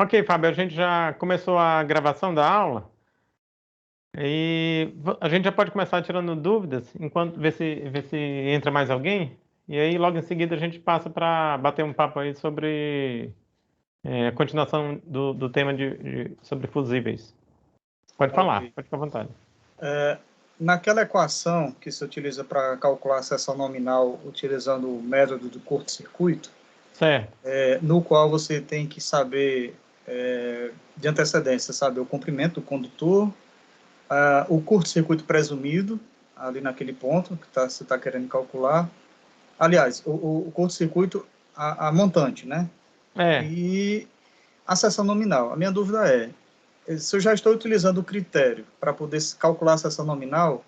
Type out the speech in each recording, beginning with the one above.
Ok, Fábio, a gente já começou a gravação da aula e a gente já pode começar tirando dúvidas, enquanto ver se entra mais alguém. E aí, logo em seguida, a gente passa para bater um papo aí sobre a continuação do tema sobre fusíveis. Pode falar, Ok. pode ficar à vontade. Naquela equação que se utiliza para calcular a seção nominal utilizando o método do curto-circuito, Certo. no qual você tem que saber de antecedência, saber o comprimento do condutor, o curto-circuito presumido, ali naquele ponto que você está querendo calcular. Aliás, o curto-circuito, a montante, né? É, E a seção nominal. A minha dúvida se eu já estou utilizando o critério para poder calcular a seção nominal,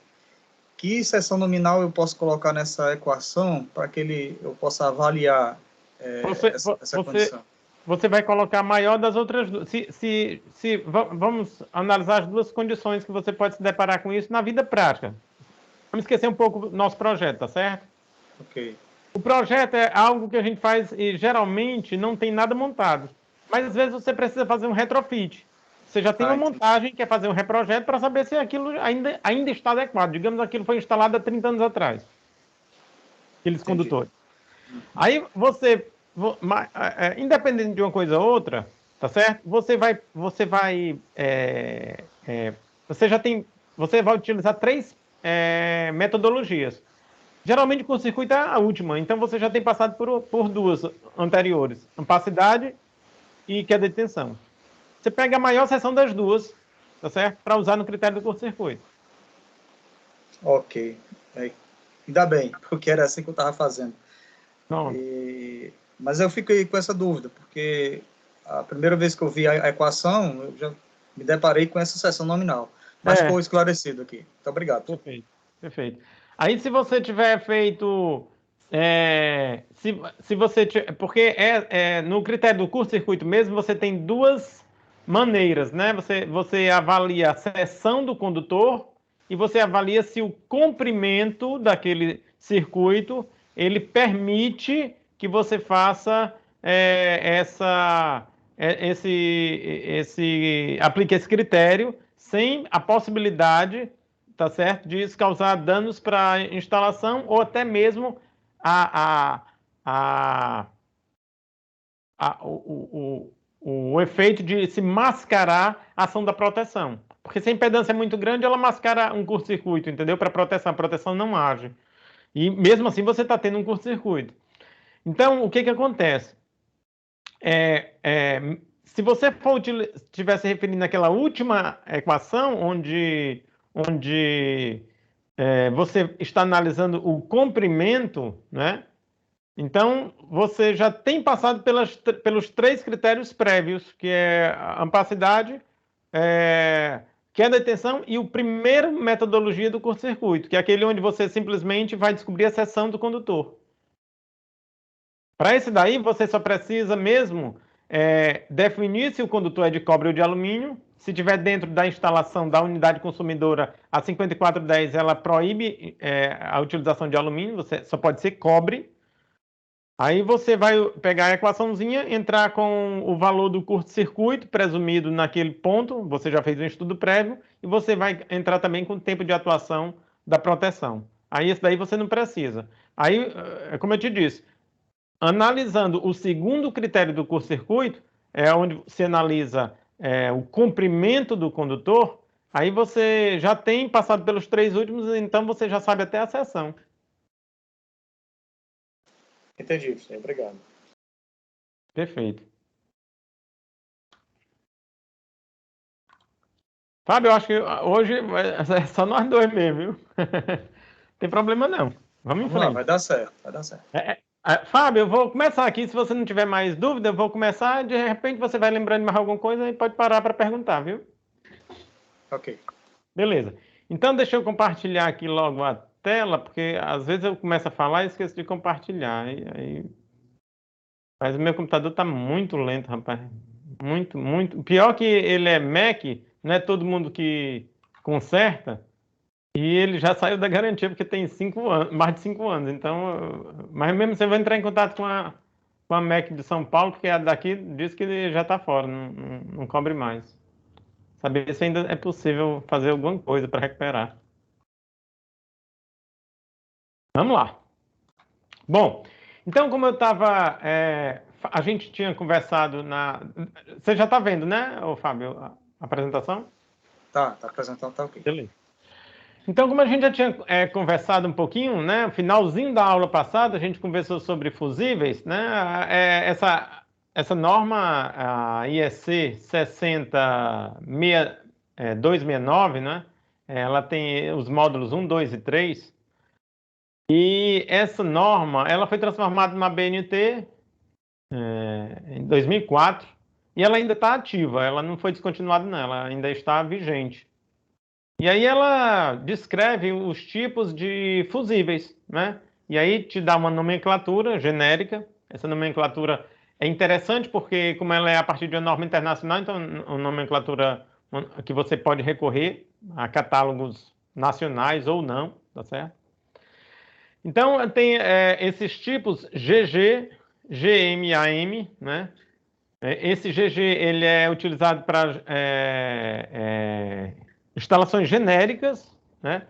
que seção nominal eu posso colocar nessa equação para que eu possa avaliar você, essa você, condição? você vai colocar a maior das outras duas. Vamos analisar as duas condições que você pode se deparar com isso na vida prática. Vamos esquecer um pouco do nosso projeto, tá certo? Ok. O projeto é algo que a gente faz e geralmente não tem nada montado. Mas às vezes você precisa fazer um retrofit. Você já tem uma Entendi. montagem, quer fazer um reprojeto para saber se aquilo ainda está adequado. Digamos que aquilo foi instalado há 30 anos atrás, aqueles Entendi. condutores. Aí você, independente de uma coisa ou outra, tá certo? Você já tem, você vai utilizar três metodologias. Geralmente com o circuito é a última, então você já tem passado por duas anteriores, ampacidade e queda de tensão. Você pega a maior seção das duas, tá certo? Para usar no critério do curto-circuito. Ok. Ainda bem, porque era assim que eu estava fazendo. Pronto. Mas eu fiquei com essa dúvida, porque a primeira vez que eu vi a equação, eu já me deparei com essa seção nominal. Mas ficou É, esclarecido aqui. Muito obrigado. perfeito, perfeito. Aí se você tiver feito, se você, porque no critério do curto-circuito mesmo, você tem duas maneiras, né? Você avalia a seção do condutor e você avalia se o comprimento daquele circuito ele permite que você faça aplique esse critério sem a possibilidade, tá certo, de isso causar danos para a instalação ou até mesmo a, a, a, o efeito de se mascarar a ação da proteção. Porque se a impedância é muito grande, ela mascara um curto-circuito, entendeu? Para proteção. A proteção não age. E mesmo assim você está tendo um curto-circuito. Então, o que acontece? Se você estiver se referindo àquela última equação, onde você está analisando o comprimento, né? Então, você já tem passado pelos três critérios prévios, que é a ampacidade, queda de tensão e o primeiro metodologia do curto-circuito, que é aquele onde você simplesmente vai descobrir a seção do condutor. Para esse daí, você só precisa mesmo definir se o condutor é de cobre ou de alumínio. Se tiver dentro da instalação da unidade consumidora, a 5410 ela proíbe a utilização de alumínio, você só pode ser cobre. Aí você vai pegar a equaçãozinha, entrar com o valor do curto-circuito presumido naquele ponto, você já fez um estudo prévio, e você vai entrar também com o tempo de atuação da proteção. Aí esse daí você não precisa. Aí, como eu te disse, analisando o segundo critério do curto-circuito, é onde se analisa o comprimento do condutor, aí você já tem passado pelos três últimos, então você já sabe até a seção. Entendi, obrigado. Perfeito. Fábio, eu acho que hoje é só nós dois mesmo, viu? Tem problema não. Vamos em Vamos lá, vai frente. dar certo, vai dar certo. Fábio, eu vou começar aqui. Se você não tiver mais dúvida, eu vou começar. De repente você vai lembrando de mais alguma coisa e pode parar para perguntar, viu? Ok. Beleza. Então, deixa eu compartilhar aqui logo a tela, porque às vezes eu começo a falar e esqueço de compartilhar. Mas o meu computador está muito lento, rapaz. Muito, muito. Pior que ele é Mac, não é todo mundo que conserta. E ele já saiu da garantia porque tem 5 anos, mais de 5 anos. Então, mas mesmo você vai entrar em contato com com a MEC de São Paulo, porque a daqui diz que já está fora, não cobre mais. Saber se ainda é possível fazer alguma coisa para recuperar. Vamos lá. Bom, então, como eu estava... a gente tinha conversado na... Você já está vendo, né, Fábio, a apresentação? Tá apresentando, tá ok. Beleza. Então, como a gente já tinha conversado um pouquinho, né, no finalzinho da aula passada, a gente conversou sobre fusíveis, né, essa norma, a IEC 60269, né, ela tem os módulos 1, 2 e 3, e essa norma, ela foi transformada numa BNT em 2004, e ela ainda está ativa, ela não foi descontinuada não, ela ainda está vigente. E aí ela descreve os tipos de fusíveis, né? E aí te dá uma nomenclatura genérica. Essa nomenclatura é interessante porque, como ela é a partir de uma norma internacional, então é uma nomenclatura que você pode recorrer a catálogos nacionais ou não, tá certo? Então tem esses tipos GG, GM, né? Esse GG ele é utilizado para instalações genéricas, né?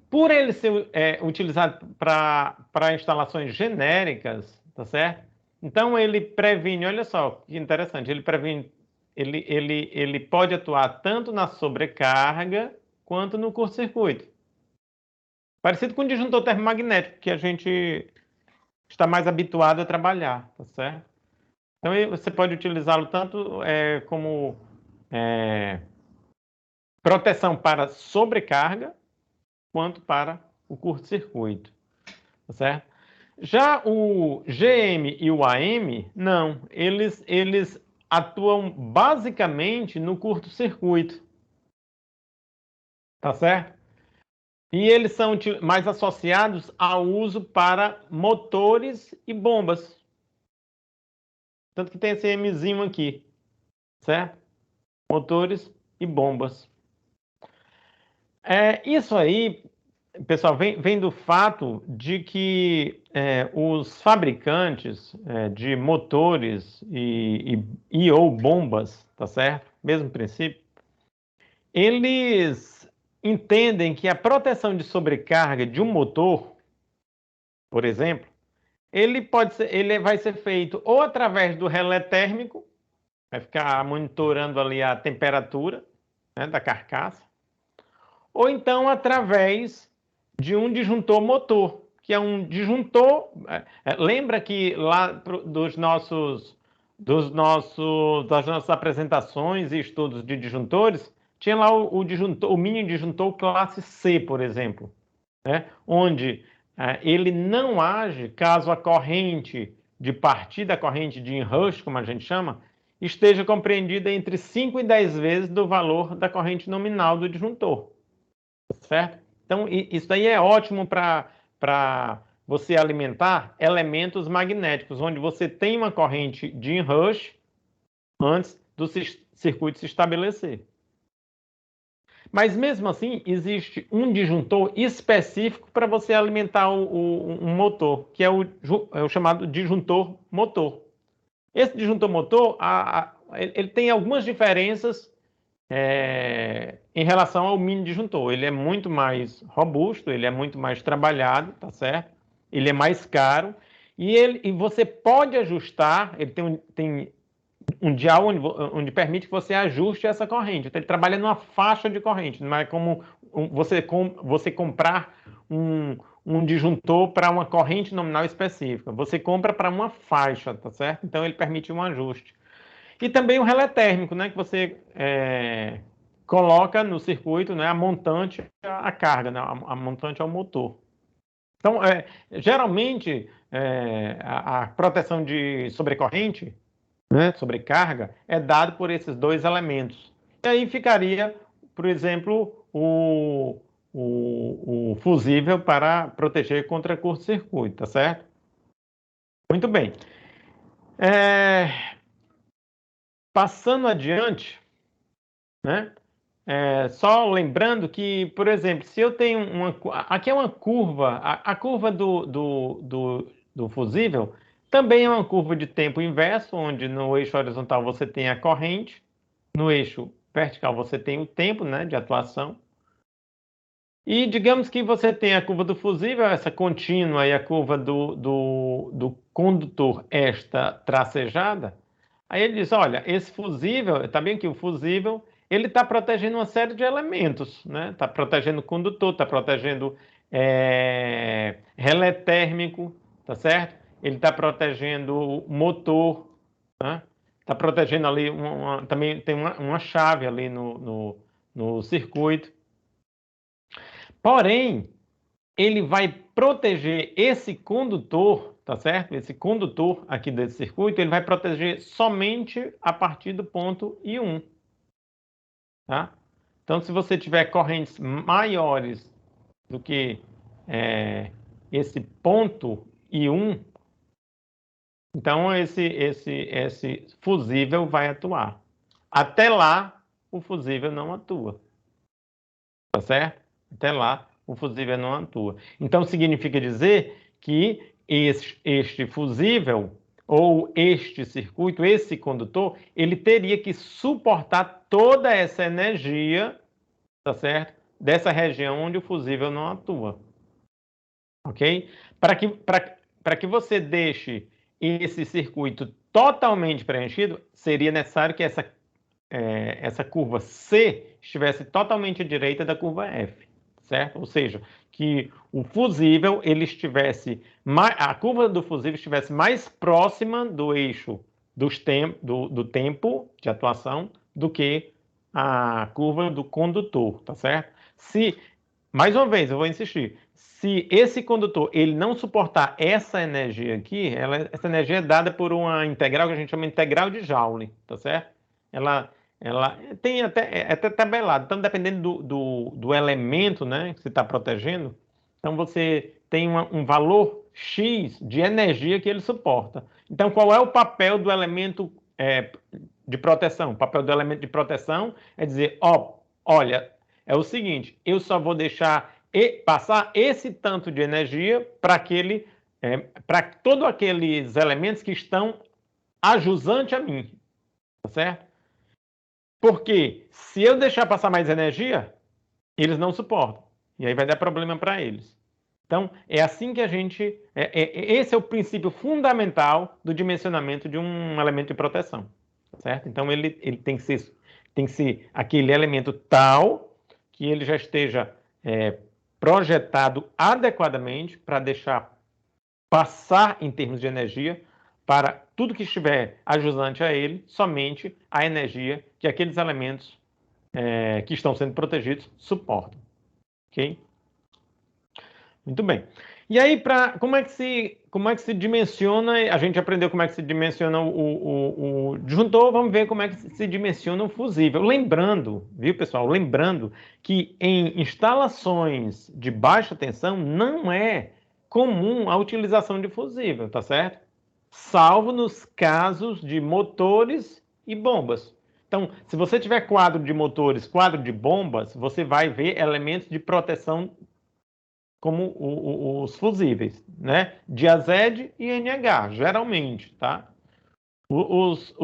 Por ele ser utilizado para instalações genéricas, tá certo? Então ele previne, olha só que interessante, ele previne, ele pode atuar tanto na sobrecarga quanto no curto-circuito. Parecido com o disjuntor termomagnético, que a gente está mais habituado a trabalhar, tá certo? Então você pode utilizá-lo tanto como proteção para sobrecarga, quanto para o curto-circuito, tá certo? Já o GM e o AM, não, eles atuam basicamente no curto-circuito, tá certo? E eles são mais associados ao uso para motores e bombas. Tanto que tem esse Mzinho aqui, certo? Motores e bombas. Isso aí, pessoal, vem do fato de que os fabricantes de motores e ou bombas, tá certo? Mesmo princípio, eles entendem que a proteção de sobrecarga de um motor, por exemplo, ele vai ser feito ou através do relé térmico, vai ficar monitorando ali a temperatura, né, da carcaça, ou então através de um disjuntor motor, que é um disjuntor. Lembra que lá das nossas apresentações e estudos de disjuntores, tinha lá o disjuntor, o mini disjuntor classe C, por exemplo, né? Onde ele não age caso a corrente de partida, a corrente de enrush, como a gente chama, esteja compreendida entre 5 e 10 vezes do valor da corrente nominal do disjuntor. Certo? Então, isso daí é ótimo para você alimentar elementos magnéticos, onde você tem uma corrente de enrush antes do circuito se estabelecer. Mas, mesmo assim, existe um disjuntor específico para você alimentar um motor, que é o chamado disjuntor motor. Esse disjuntor motor, ele tem algumas diferenças em relação ao mini disjuntor. Ele é muito mais robusto, ele é muito mais trabalhado, tá certo? Ele é mais caro e você pode ajustar, ele tem um dial onde permite que você ajuste essa corrente. Então, ele trabalha numa faixa de corrente, não é como você comprar um disjuntor para uma corrente nominal específica. Você compra para uma faixa, tá certo? Então, ele permite um ajuste. E também o relé térmico, né, que você coloca no circuito, né, a montante, a carga, né, a montante ao motor. Então, geralmente, a proteção de sobrecorrente, né, sobrecarga, é dado por esses dois elementos. E aí ficaria, por exemplo, o fusível para proteger contra curto-circuito, tá certo? Muito bem. Passando adiante, né? Só lembrando que, por exemplo, se eu tenho aqui é uma curva, a curva do fusível, Também é uma curva de tempo inverso, onde no eixo horizontal você tem a corrente, no eixo vertical você tem o tempo, né, de atuação. E digamos que você tem a curva do fusível, essa contínua, e a curva do condutor, esta tracejada. Aí ele diz, olha, esse fusível, está bem que o fusível, ele está protegendo uma série de elementos, né? Está protegendo o condutor, está protegendo relé térmico, tá certo? Ele está protegendo o motor, né? Está protegendo ali, também tem uma chave ali no circuito. Porém, ele vai proteger esse condutor, tá certo? Esse condutor aqui desse circuito, ele vai proteger somente a partir do ponto I1, tá? Então, se você tiver correntes maiores do que esse ponto I1, então esse fusível vai atuar. Até lá, o fusível não atua, tá certo? Até lá, o fusível não atua. Então, significa dizer que este fusível ou este circuito, esse condutor, ele teria que suportar toda essa energia, tá certo? Dessa região onde o fusível não atua. Ok? Para que você deixe esse circuito totalmente preenchido, seria necessário que essa curva C estivesse totalmente à direita da curva F, certo? Ou seja, que o fusível ele estivesse a curva do fusível estivesse mais próxima do eixo do tempo de atuação do que a curva do condutor, tá certo? Mais uma vez, eu vou insistir, se esse condutor ele não suportar essa energia aqui, essa energia é dada por uma integral que a gente chama de integral de Joule, tá certo? Ela tem até tabelado, então dependendo do elemento, né, que você está protegendo, então você tem um valor X de energia que ele suporta. Então, qual é o papel do elemento de proteção? O papel do elemento de proteção é dizer, olha, é o seguinte, eu só vou deixar passar esse tanto de energia para todos aqueles elementos que estão ajusante a mim, tá certo? Porque se eu deixar passar mais energia, eles não suportam. E aí vai dar problema para eles. Então, é assim que a gente... esse é o princípio fundamental do dimensionamento de um elemento de proteção. Certo? Então, ele tem que ser aquele elemento tal que ele já esteja projetado adequadamente para deixar passar em termos de energia para tudo que estiver ajusante a ele, somente a energia que aqueles elementos que estão sendo protegidos suportam. Ok? Muito bem. E aí, como é que se dimensiona? A gente aprendeu como é que se dimensiona o disjuntor, vamos ver como é que se dimensiona o fusível. Lembrando, viu, pessoal? Lembrando que em instalações de baixa tensão não é comum a utilização de fusível, tá certo? Salvo nos casos de motores e bombas. Então, se você tiver quadro de motores, quadro de bombas, você vai ver elementos de proteção como os fusíveis, né? Diazed e NH, geralmente, tá? Os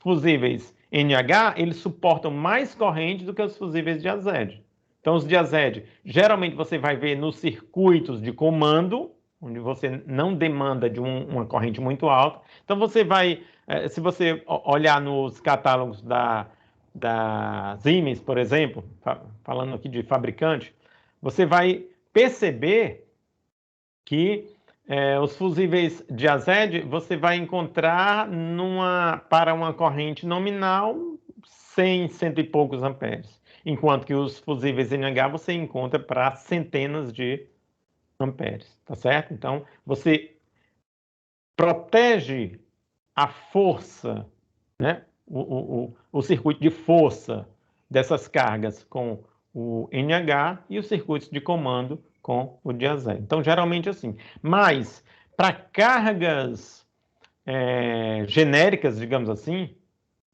fusíveis NH, eles suportam mais corrente do que os fusíveis Diazed. Então, os Diazed, geralmente você vai ver nos circuitos de comando, onde você não demanda de uma corrente muito alta. Então, você vai, se você olhar nos catálogos da Siemens, por exemplo, falando aqui de fabricante, você vai perceber que os fusíveis Diazed você vai encontrar para uma corrente nominal 100, cento e poucos amperes, enquanto que os fusíveis NH você encontra para centenas de amperes, tá certo? Então, você protege a força, né? O circuito de força dessas cargas com o NH e os circuitos de comando com o Diazed. Então, geralmente assim. Mas, para cargas genéricas, digamos assim,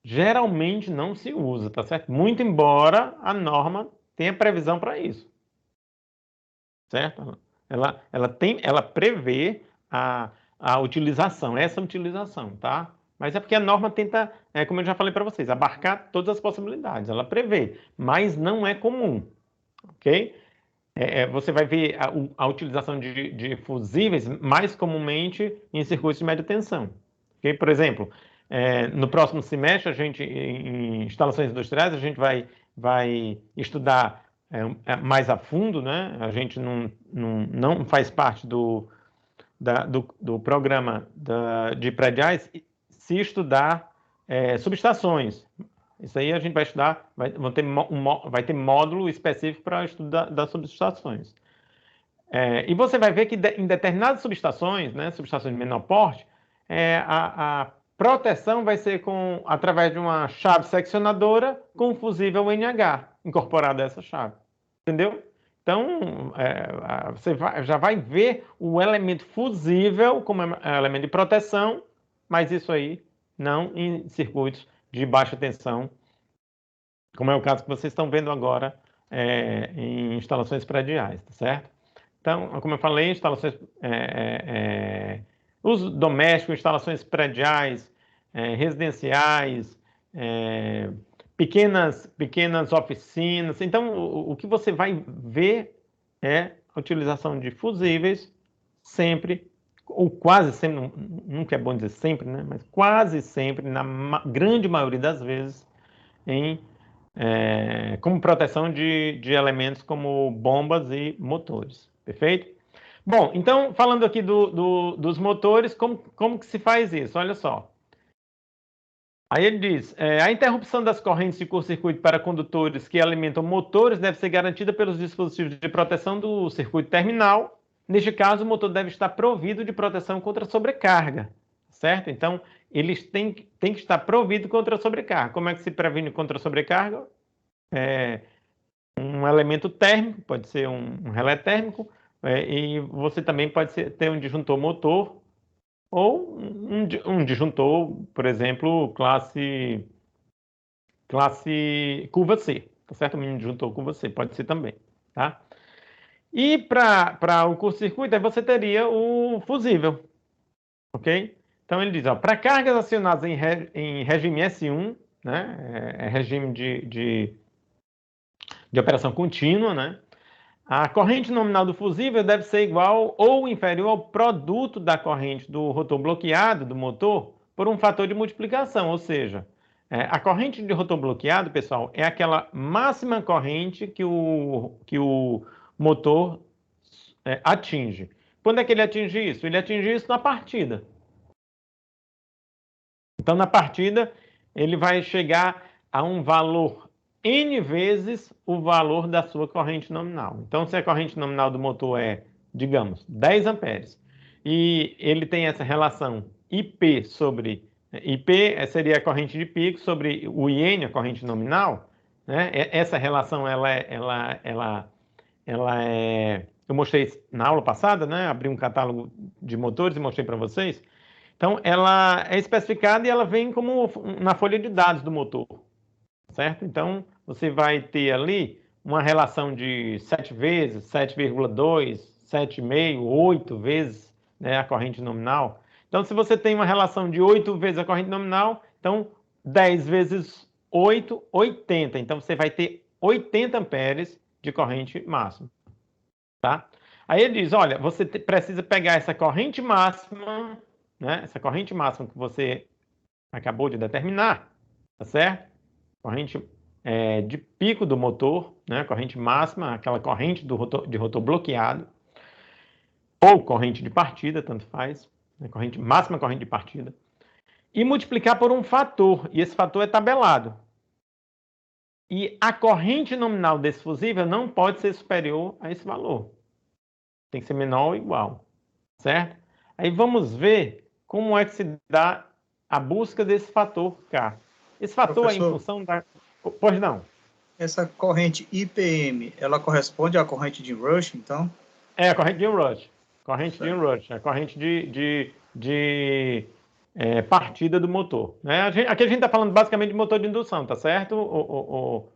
geralmente não se usa, tá certo? Muito embora a norma tenha previsão para isso. Certo? Ela prevê a utilização, essa utilização, tá? Mas é porque a norma tenta, como eu já falei para vocês, abarcar todas as possibilidades. Ela prevê, mas não é comum, ok? Você vai ver a utilização de fusíveis mais comumente em circuitos de média tensão. Okay? Por exemplo, no próximo semestre, em instalações industriais, a gente vai estudar mais a fundo, né? A gente não faz parte do programa de prediais se estudar subestações. Isso aí a gente vai estudar, vai ter módulo específico para estudar das subestações. E você vai ver que em determinadas subestações, né, subestações de menor porte, a proteção vai ser através de uma chave seccionadora com fusível NH incorporado a essa chave. Entendeu? Então, você já vai ver o elemento fusível como elemento de proteção, mas isso aí não em circuitos de baixa tensão, como é o caso que vocês estão vendo agora em instalações prediais, tá certo? Então, como eu falei, instalações uso doméstico, instalações prediais, residenciais, pequenas oficinas. Então, o que você vai ver é a utilização de fusíveis sempre, ou quase sempre, nunca é bom dizer sempre, né? Mas quase sempre, na grande maioria das vezes, como proteção de elementos como bombas e motores. Perfeito? Bom, então, falando aqui dos motores, como que se faz isso? Olha só. Aí ele diz, a interrupção das correntes de curto-circuito para condutores que alimentam motores deve ser garantida pelos dispositivos de proteção do circuito terminal. Neste caso, o motor deve estar provido de proteção contra sobrecarga, certo? Então, eles têm que estar provido contra sobrecarga. Como é que se previne contra sobrecarga? Um elemento térmico, pode ser um relé térmico, e você também pode ter um disjuntor motor, ou um disjuntor, por exemplo, classe curva C, tá certo? Um mini disjuntor curva C, pode ser também, tá? E para o curto-circuito, aí você teria o fusível, ok? Então ele diz, para cargas acionadas em regime S1, né, regime de operação contínua, né? A corrente nominal do fusível deve ser igual ou inferior ao produto da corrente do rotor bloqueado do motor por um fator de multiplicação, ou seja, a corrente de rotor bloqueado, pessoal, é aquela máxima corrente que o motor atinge. Quando é que ele atinge isso? Ele atinge isso na partida. Então, na partida, ele vai chegar a um valor N vezes o valor da sua corrente nominal. Então, se a corrente nominal do motor é, digamos, 10 amperes, e ele tem essa relação IP sobre... IP seria a corrente de pico sobre o IN, a corrente nominal, né? Essa relação, eu mostrei na aula passada, né? Abri um catálogo de motores e mostrei para vocês. Então, ela é especificada e ela vem como na folha de dados do motor, certo? Então, você vai ter ali uma relação de 7 vezes, 7,2, 7,5, 8 vezes, né, a corrente nominal. Então, se você tem uma relação de 8 vezes a corrente nominal, então 10 vezes 8, 80. Então, você vai ter 80 amperes de corrente máxima, tá? Aí ele diz, olha, você precisa pegar essa corrente máxima, né, essa corrente máxima que você acabou de determinar, tá certo? Corrente de pico do motor, né? Corrente máxima, aquela corrente de rotor bloqueado, ou corrente de partida, tanto faz, né? Máxima corrente de partida, e multiplicar por um fator, e esse fator é tabelado. E a corrente nominal desse fusível não pode ser superior a esse valor. Tem que ser menor ou igual, certo? Aí vamos ver como é que se dá a busca desse fator K. Esse fator é em função da... Pois não. Essa corrente IPM, ela corresponde à corrente de Rush, então? É a corrente de Rush. Corrente de Rush. A corrente de partida do motor. Né? Aqui a gente está falando basicamente de motor de indução, tá certo,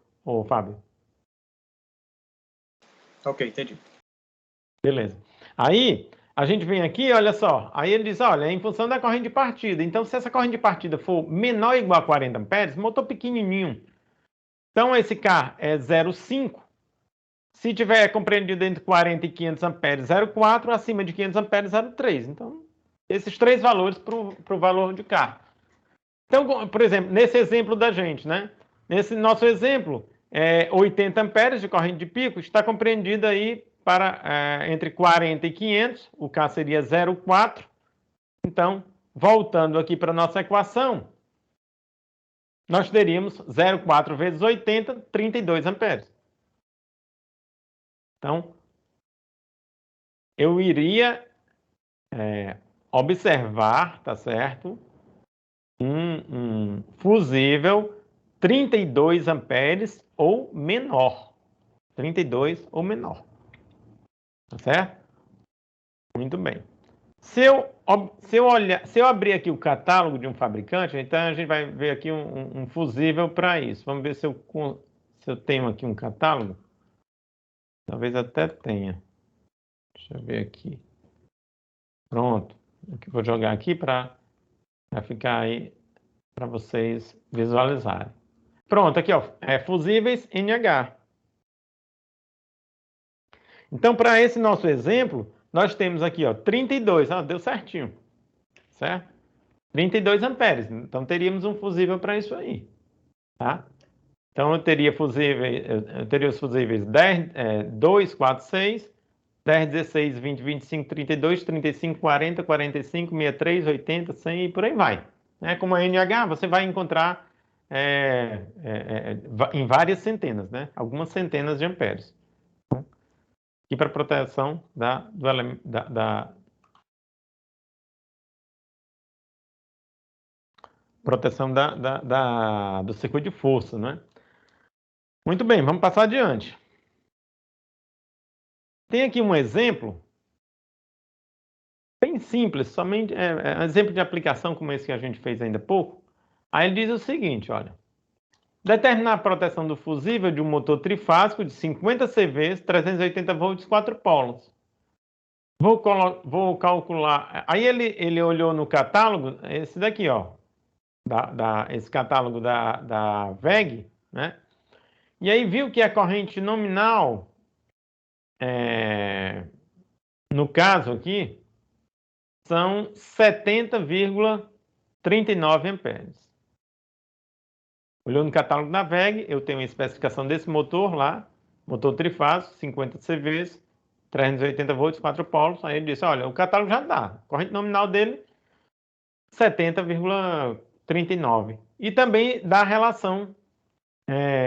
Fábio? Ok, entendi. Beleza. Aí, a gente vem aqui, olha só, aí ele diz, olha, é em função da corrente de partida. Então, se essa corrente de partida for menor ou igual a 40 amperes, motor pequenininho. Então, esse K é 0,5. Se tiver compreendido entre 40 e 500 amperes, 0,4. Acima de 500 amperes, 0,3. Então, esses três valores para o valor de K. Então, por exemplo, nesse exemplo da gente, né? Nesse nosso exemplo, 80 amperes de corrente de pico está compreendido aí para entre 40 e 500, o K seria 0,4. Então, voltando aqui para a nossa equação, nós teríamos 0,4 vezes 80, 32 amperes. Então, eu iria observar, tá certo? Um fusível 32 amperes ou menor. 32 ou menor. Tá certo? Muito bem. Se eu abrir aqui o catálogo de um fabricante, então a gente vai ver aqui um fusível para isso. Vamos ver se eu tenho aqui um catálogo. Talvez até tenha. Deixa eu ver aqui. Pronto. Vou jogar aqui para ficar aí para vocês visualizarem. Pronto, aqui ó, fusíveis NH. Então, para esse nosso exemplo, nós temos aqui ó, 32, deu certinho, certo? 32 amperes, então teríamos um fusível para isso aí, tá? Então, eu teria os fusíveis 2, 4, 6, 10, 16, 20, 25, 32, 35, 40, 45, 63, 80, 100 e por aí vai. Como a NH, você vai encontrar em várias centenas, né? Algumas centenas de amperes. E para proteção proteção do circuito de força, né? Muito bem, vamos passar adiante. Tem aqui um exemplo bem simples, somente um exemplo de aplicação como esse que a gente fez ainda há pouco. Aí ele diz o seguinte, olha. Determinar a proteção do fusível de um motor trifásico de 50 CV, 380 volts, 4 polos. Vou calcular. Aí ele olhou no catálogo, esse daqui, ó. Esse catálogo da WEG, né? E aí viu que a corrente nominal, no caso aqui, são 70,39 amperes. Olhou no catálogo da WEG, eu tenho a especificação desse motor lá, motor trifásico, 50 CVs, 380 volts, 4 polos. Aí ele disse, olha, o catálogo já dá. A corrente nominal dele, 70,39. E também dá a relação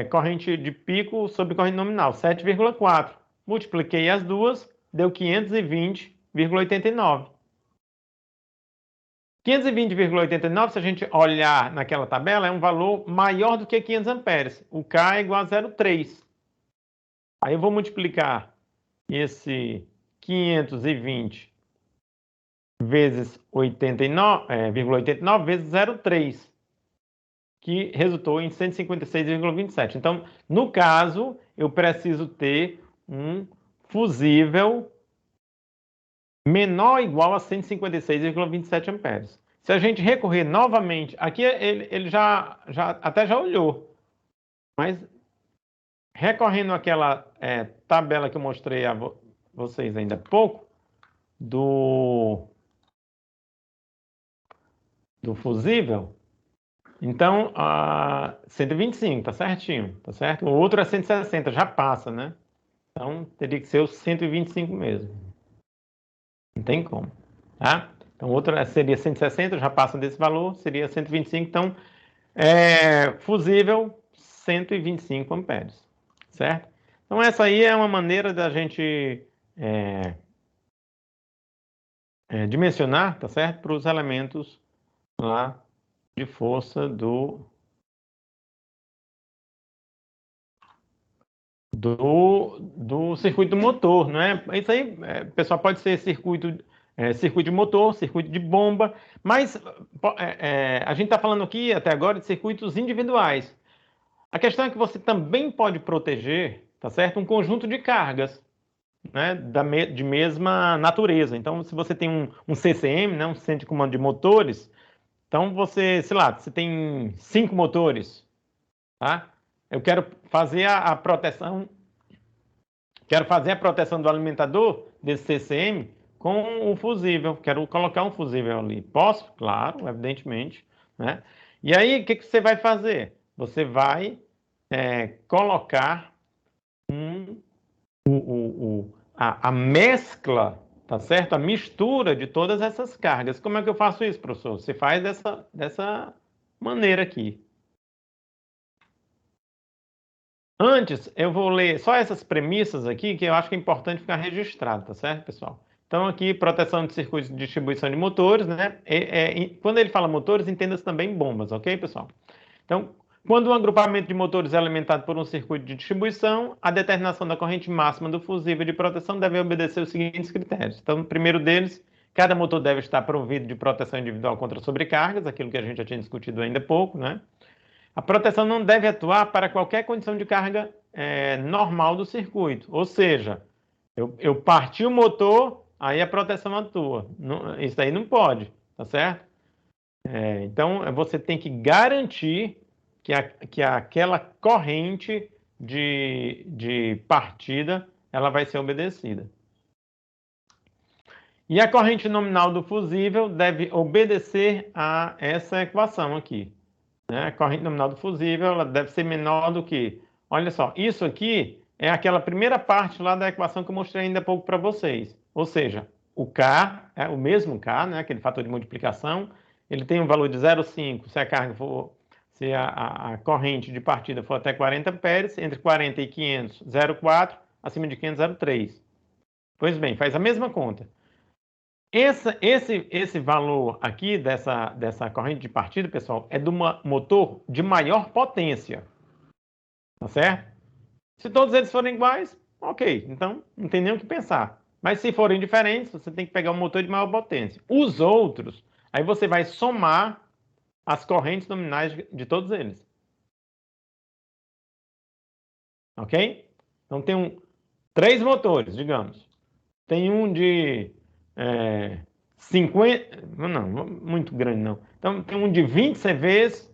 corrente de pico sobre corrente nominal, 7,4. Multipliquei as duas, deu 520,89. 520,89, se a gente olhar naquela tabela, é um valor maior do que 500 amperes. O K é igual a 0,3. Aí eu vou multiplicar esse 520 vezes 89,89 vezes 0,3, que resultou em 156,27. Então, no caso, eu preciso ter um fusível menor ou igual a 156,27 amperes. Se a gente recorrer novamente, aqui ele até já olhou, mas recorrendo àquela tabela que eu mostrei a vocês ainda há pouco, do fusível, então 125, tá certinho, tá certo? O outro é 160, já passa, né? Então teria que ser os 125 mesmo. Não tem como, tá? Então, outra seria 160, já passa desse valor, seria 125. Então, fusível, 125 amperes, certo? Então, essa aí é uma maneira da gente dimensionar, tá certo? Para os elementos lá de força do circuito do motor, não é? Isso aí, pessoal, pode ser circuito de motor, circuito de bomba, mas a gente está falando aqui até agora de circuitos individuais. A questão é que você também pode proteger, tá certo? Um conjunto de cargas. né, de mesma natureza. Então, se você tem um CCM, né, um centro de comando de motores, então você, sei lá, você tem 5 motores, tá? Eu quero fazer a proteção, do alimentador desse CCM com o fusível. Quero colocar um fusível ali. Posso? Claro, evidentemente, né? E aí, o que você vai fazer? Você vai colocar a mescla, tá certo? A mistura de todas essas cargas. Como é que eu faço isso, professor? Você faz dessa maneira aqui. Antes, eu vou ler só essas premissas aqui, que eu acho que é importante ficar registrado, tá certo, pessoal? Então, aqui, proteção de circuitos de distribuição de motores, né? Quando ele fala motores, entenda-se também bombas, ok, pessoal? Então, quando um agrupamento de motores é alimentado por um circuito de distribuição, a determinação da corrente máxima do fusível de proteção deve obedecer os seguintes critérios. Então, o primeiro deles, cada motor deve estar provido de proteção individual contra sobrecargas, aquilo que a gente já tinha discutido ainda há pouco, né? A proteção não deve atuar para qualquer condição de carga normal do circuito, ou seja, eu parti o motor, aí a proteção atua. Isso aí não pode, tá certo? Então, você tem que garantir que aquela corrente de partida ela vai ser obedecida. E a corrente nominal do fusível deve obedecer a essa equação aqui. Né? A corrente nominal do fusível ela deve ser menor do que... Olha só, isso aqui é aquela primeira parte lá da equação que eu mostrei ainda há pouco para vocês. Ou seja, o K, é o mesmo K, né? Aquele fator de multiplicação, ele tem um valor de 0,5 se a carga for... Se a corrente de partida for até 40 amperes, entre 40 e 500, 0,4, acima de 500, 0,3. Pois bem, faz a mesma conta. Esse valor aqui dessa corrente de partida, pessoal, é do motor de maior potência. Tá certo? Se todos eles forem iguais, ok. Então, não tem nem o que pensar. Mas se forem diferentes, você tem que pegar um motor de maior potência. Os outros, aí você vai somar as correntes nominais de todos eles. Ok? Então, tem 3 motores, digamos. Tem um de 50... Não, muito grande não. Então, tem um de 20 CVs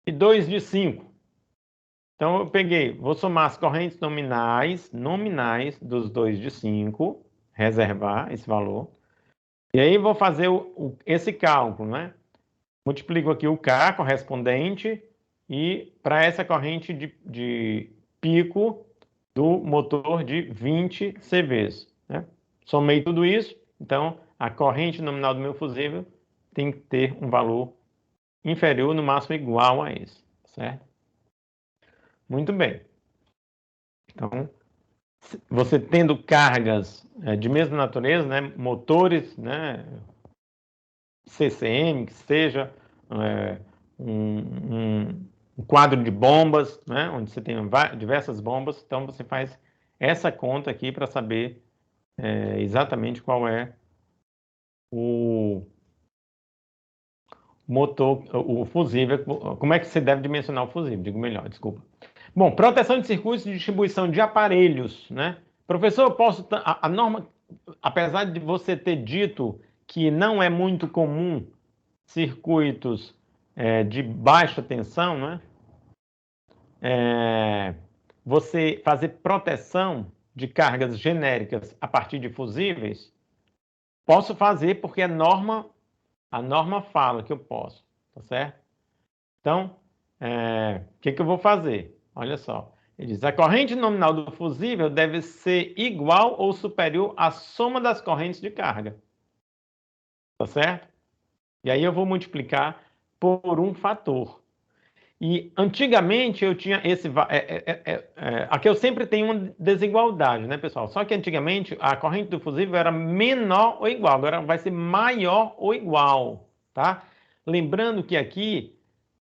e 2 de 5. Então, eu vou somar as correntes nominais dos 2 de 5, reservar esse valor. E aí, vou fazer esse cálculo, né? Multiplico aqui o K correspondente e para essa corrente de pico do motor de 20 CVs. Né? Somei tudo isso, então a corrente nominal do meu fusível tem que ter um valor inferior, no máximo igual a esse, certo? Muito bem. Então, você tendo cargas de mesma natureza, né, motores, né, CCM, que seja um quadro de bombas, né, onde você tem diversas bombas, então você faz essa conta aqui para saber exatamente qual é o motor, o fusível, como é que você deve dimensionar o fusível, digo melhor, desculpa. Bom, proteção de circuitos de distribuição de aparelhos, né? Professor, eu posso, a norma, apesar de você ter dito que não é muito comum circuitos de baixa tensão, né? Você fazer proteção de cargas genéricas a partir de fusíveis, posso fazer porque a norma fala que eu posso, tá certo? Então, o que eu vou fazer? Olha só, ele diz, a corrente nominal do fusível deve ser igual ou superior à soma das correntes de carga, tá certo? E aí eu vou multiplicar por um fator. E antigamente eu tinha esse... aqui eu sempre tenho uma desigualdade, né, pessoal? Só que antigamente a corrente do fusível era menor ou igual, agora vai ser maior ou igual, tá? Lembrando que aqui...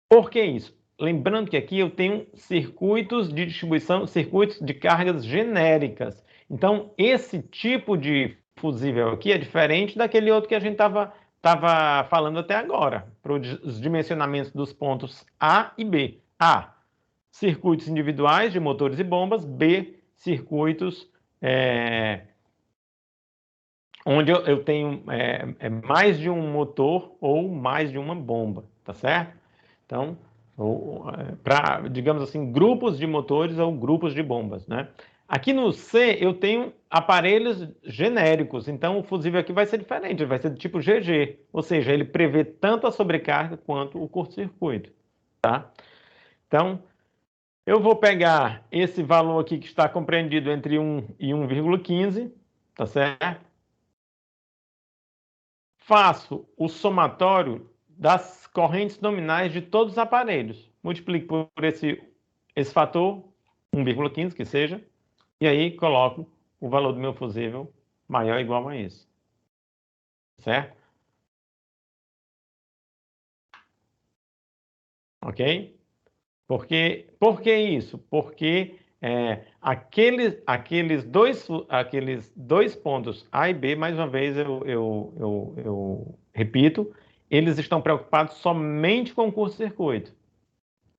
Por que isso? Lembrando que aqui eu tenho circuitos de distribuição, circuitos de cargas genéricas. Então, esse tipo de fusível aqui é diferente daquele outro que a gente estava falando até agora, para os dimensionamentos dos pontos A e B. A, circuitos individuais de motores e bombas. B, circuitos onde eu tenho mais de um motor ou mais de uma bomba, tá certo? Então, para, digamos assim, grupos de motores ou grupos de bombas, né? Aqui no C eu tenho aparelhos genéricos, então o fusível aqui vai ser diferente, vai ser do tipo GG, ou seja, ele prevê tanto a sobrecarga quanto o curto-circuito, tá? Então, eu vou pegar esse valor aqui que está compreendido entre 1 e 1,15, tá certo? Faço o somatório das correntes nominais de todos os aparelhos. Multiplico por esse fator, 1,15 que seja, e aí coloco o valor do meu fusível maior ou igual a esse. Certo? Ok? Por que isso? Porque aqueles dois pontos A e B, mais uma vez eu repito, eles estão preocupados somente com o curto-circuito.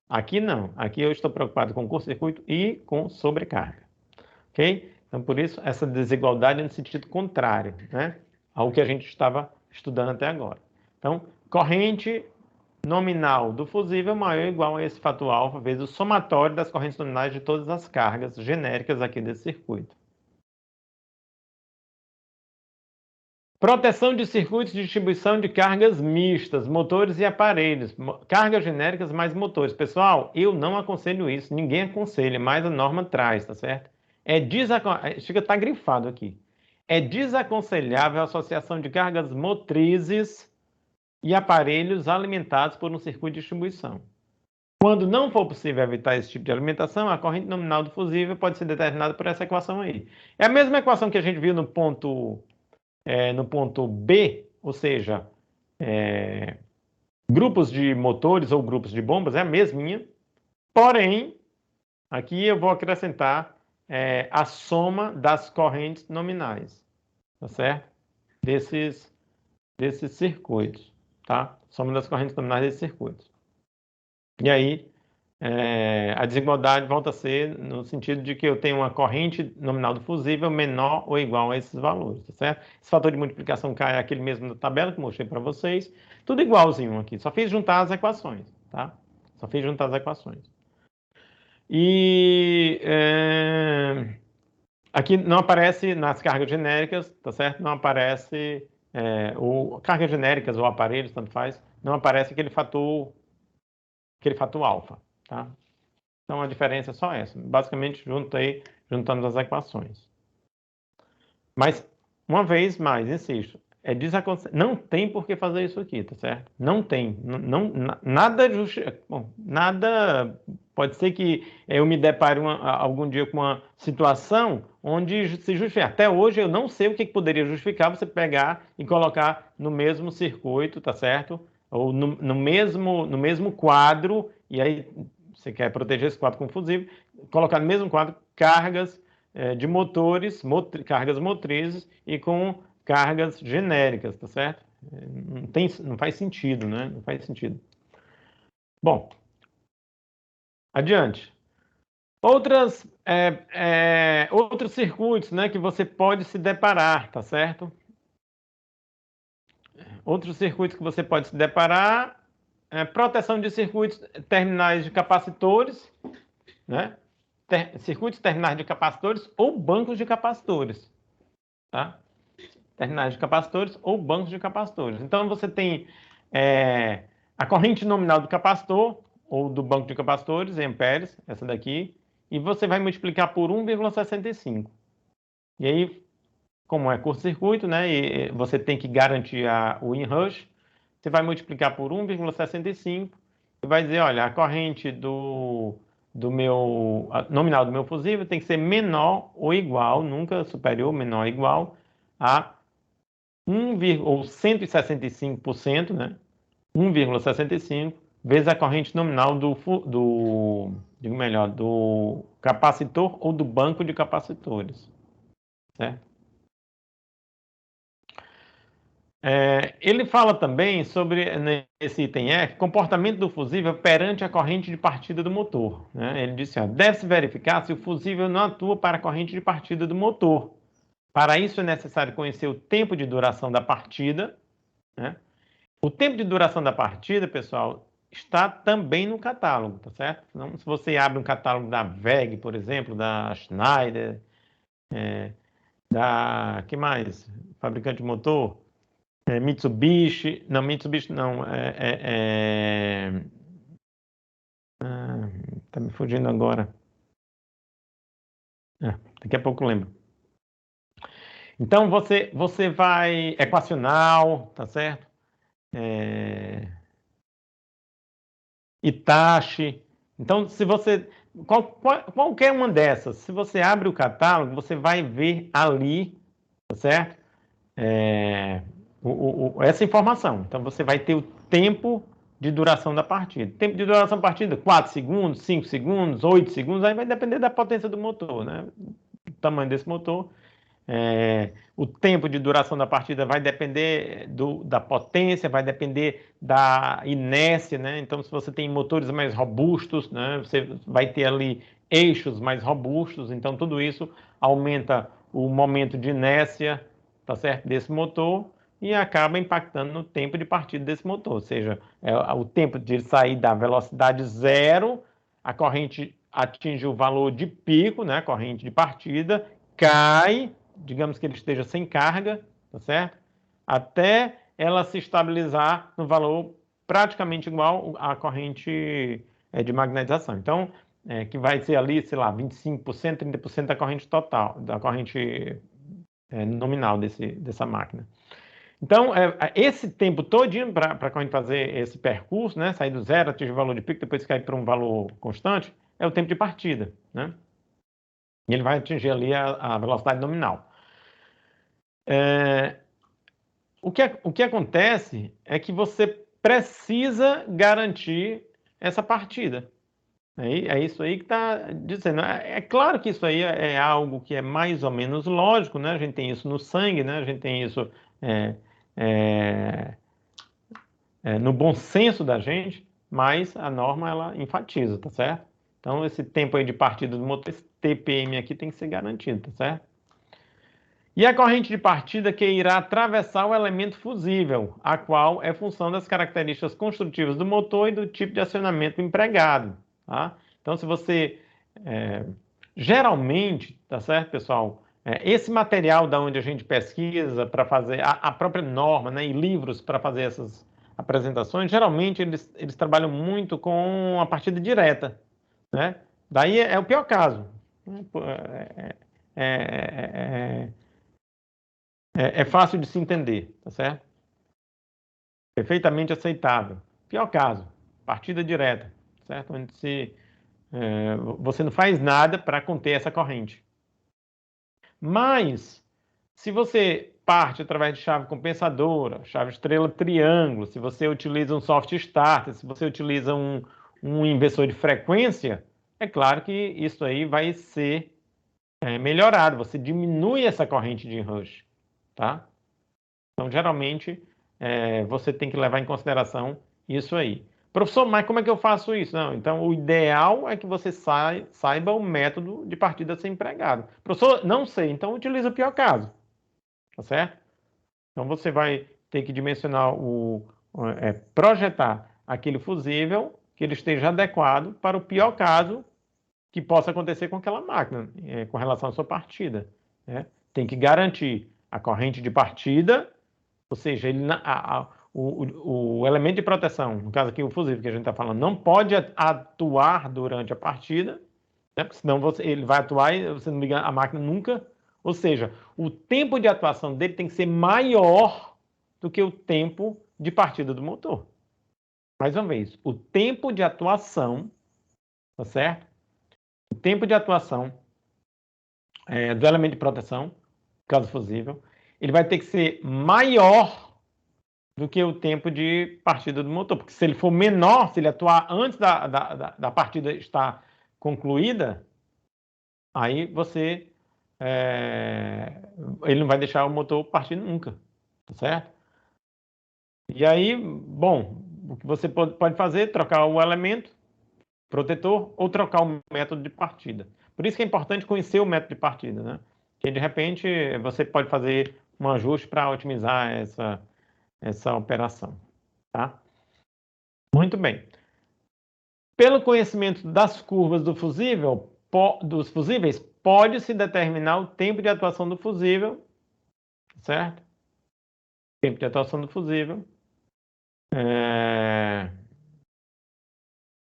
Aqui não. Aqui eu estou preocupado com curto-circuito e com sobrecarga. Ok? Então, por isso, essa desigualdade é no sentido contrário, né, ao que a gente estava estudando até agora. Então, corrente nominal do fusível maior ou igual a esse fator alfa vezes o somatório das correntes nominais de todas as cargas genéricas aqui desse circuito. Proteção de circuitos de distribuição de cargas mistas, motores e aparelhos. Cargas genéricas mais motores. Pessoal, eu não aconselho isso, ninguém aconselha, mas a norma traz, tá certo? Chega a estar grifado aqui. É desaconselhável a associação de cargas motrizes e aparelhos alimentados por um circuito de distribuição. Quando não for possível evitar esse tipo de alimentação, a corrente nominal do fusível pode ser determinada por essa equação aí. É a mesma equação que a gente viu no ponto B, ou seja, grupos de motores ou grupos de bombas, é a mesminha, porém, aqui eu vou acrescentar a soma das correntes nominais, tá certo? Desses circuitos, tá? Soma das correntes nominais desses circuitos. E aí, a desigualdade volta a ser no sentido de que eu tenho uma corrente nominal do fusível menor ou igual a esses valores, tá certo? Esse fator de multiplicação K é aquele mesmo da tabela que eu mostrei para vocês, tudo igualzinho aqui, só fiz juntar as equações, tá? Só fiz juntar as equações. E aqui não aparece nas cargas genéricas, tá certo? Não aparece, cargas genéricas ou aparelhos, tanto faz, não aparece aquele fator alfa, tá? Então, a diferença é só essa. Basicamente, juntando as equações. Mas, uma vez mais, insisto, não tem por que fazer isso aqui, tá certo? Não tem. Nada Bom, nada... Pode ser que eu me depare algum dia com uma situação onde se justifica. Até hoje, eu não sei o que poderia justificar você pegar e colocar no mesmo circuito, tá certo? Ou no mesmo quadro, e aí você quer proteger esse quadro com fusível, colocar no mesmo quadro cargas de motores, cargas motrizes e com cargas genéricas, tá certo? Não faz sentido, né? Não faz sentido. Bom, adiante. Outros circuitos, né, que você pode se deparar, tá certo? Outros circuitos que você pode se deparar, proteção de circuitos terminais de capacitores, né? Circuitos terminais de capacitores ou bancos de capacitores, tá? Terminais de capacitores ou bancos de capacitores. Então, você tem a corrente nominal do capacitor ou do banco de capacitores, em amperes, essa daqui, e você vai multiplicar por 1,65. E aí, como é curto-circuito, né, e você tem que garantir o inrush, você vai multiplicar por 1,65 e vai dizer, olha, a corrente nominal do meu fusível tem que ser menor ou igual, nunca superior, menor ou igual a 165%, né? 1,65 vezes a corrente nominal do capacitor ou do banco de capacitores, certo? Ele fala também sobre, nesse item F, comportamento do fusível perante a corrente de partida do motor, né? Ele disse, deve-se verificar se o fusível não atua para a corrente de partida do motor. Para isso é necessário conhecer o tempo de duração da partida, né? O tempo de duração da partida, pessoal, está também no catálogo, tá certo? Então, se você abre um catálogo da WEG, por exemplo, da Schneider, que mais? Fabricante de motor? Mitsubishi, não, tá me fugindo agora. Daqui a pouco eu lembro. Então, você vai, equacional, tá certo? Hitachi. Então, se você, qualquer uma dessas, se você abre o catálogo, você vai ver ali, tá certo? Essa informação. Então, você vai ter o tempo de duração da partida. Tempo de duração da partida, 4 segundos, 5 segundos, 8 segundos, aí vai depender da potência do motor, né? O tamanho desse motor. O tempo de duração da partida vai depender da potência, vai depender da inércia, né? Então, se você tem motores mais robustos, né, você vai ter ali eixos mais robustos, então tudo isso aumenta o momento de inércia, tá certo, desse motor e acaba impactando no tempo de partida desse motor, ou seja, o tempo de ele sair da velocidade zero, a corrente atinge o valor de pico, né, a corrente de partida, cai, digamos que ele esteja sem carga, tá certo? Até ela se estabilizar no valor praticamente igual à corrente de magnetização. Então, que vai ser ali, sei lá, 25%, 30% da corrente total, da corrente nominal dessa máquina. Então, esse tempo todinho para a corrente fazer esse percurso, né, sair do zero, atingir o valor de pico, depois cair para um valor constante, é o tempo de partida, né? E ele vai atingir ali a velocidade nominal. O que acontece é que você precisa garantir essa partida. É isso aí que está dizendo. É claro que isso aí é algo que é mais ou menos lógico, né? A gente tem isso no sangue, né? A gente tem isso é, é, no bom senso da gente, mas a norma ela enfatiza, tá certo? Então esse tempo aí de partida do motor, esse TPM aqui tem que ser garantido, tá certo? E a corrente de partida que irá atravessar o elemento fusível, a qual é função das características construtivas do motor e do tipo de acionamento empregado. Tá? Então, se você... geralmente, tá certo, pessoal? Esse material da onde a gente pesquisa para fazer a própria norma, né, e livros para fazer essas apresentações, geralmente eles trabalham muito com a partida direta, né? Daí é o pior caso. É, é fácil de se entender, tá certo? Perfeitamente aceitável. Pior caso, partida direta, certo? Onde você não faz nada para conter essa corrente. Mas, se você parte através de chave compensadora, chave estrela triângulo, se você utiliza um soft starter, se você utiliza um inversor de frequência, é claro que isso aí vai ser melhorado. Você diminui essa corrente de rush, tá? Então, geralmente, você tem que levar em consideração isso aí. Professor, mas como é que eu faço isso? Não, então, o ideal é que você saiba o método de partida a ser empregado. Professor, não sei, então utiliza o pior caso, tá certo? Então, você vai ter que dimensionar, projetar aquele fusível que ele esteja adequado para o pior caso que possa acontecer com aquela máquina, com relação à sua partida, né? Tem que garantir a corrente de partida, ou seja, o elemento de proteção, no caso aqui o fusível que a gente está falando, não pode atuar durante a partida, né? Porque senão ele vai atuar e você não liga a máquina nunca. Ou seja, o tempo de atuação dele tem que ser maior do que o tempo de partida do motor. Mais uma vez, o tempo de atuação, tá certo? O tempo de atuação do elemento de proteção, caso fusível, ele vai ter que ser maior do que o tempo de partida do motor. Porque se ele for menor, se ele atuar antes da partida estar concluída, aí ele não vai deixar o motor partir nunca, tá certo? E aí, bom, o que você pode fazer é trocar o elemento protetor ou trocar o método de partida. Por isso que é importante conhecer o método de partida, né? Porque de repente você pode fazer um ajuste para otimizar essa operação, tá? Muito bem. Pelo conhecimento das curvas do fusível, dos fusíveis, pode-se determinar o tempo de atuação do fusível, certo? Tempo de atuação do fusível.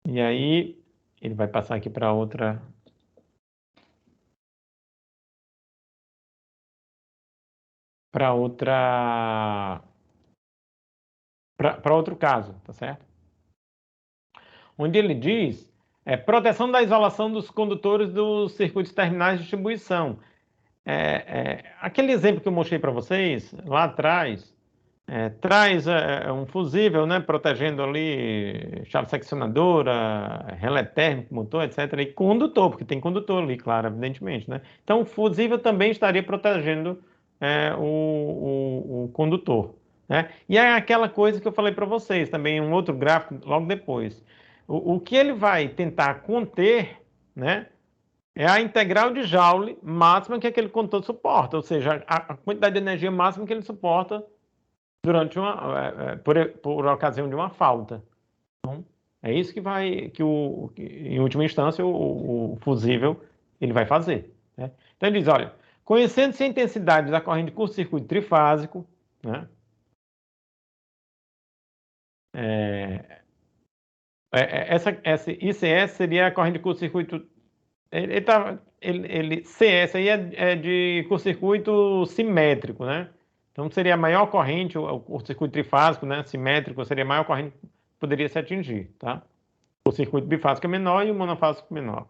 E aí, ele vai passar aqui para outra. Para outro caso, tá certo? Onde ele diz proteção da isolação dos condutores dos circuitos terminais de distribuição. Aquele exemplo que eu mostrei para vocês lá atrás, traz um fusível, né, protegendo ali chave seccionadora, relé térmico, motor, etc. E condutor, porque tem condutor ali, claro, evidentemente, né? Então o fusível também estaria protegendo o condutor, né? E é aquela coisa que eu falei para vocês, também um outro gráfico logo depois. O que ele vai tentar conter, né, é a integral de Joule máxima que aquele condutor suporta, ou seja, a quantidade de energia máxima que ele suporta durante por ocasião de uma falta. Então, é isso que em última instância, o fusível ele vai fazer, né? Então ele diz, olha, conhecendo-se a intensidade da corrente de curto-circuito trifásico, né? Essa ICS seria a corrente de curto-circuito. CS aí é de curto-circuito simétrico, né? Então seria a maior corrente, o curto-circuito trifásico, né? Simétrico seria a maior corrente que poderia se atingir, tá? O circuito bifásico é menor e o monofásico menor.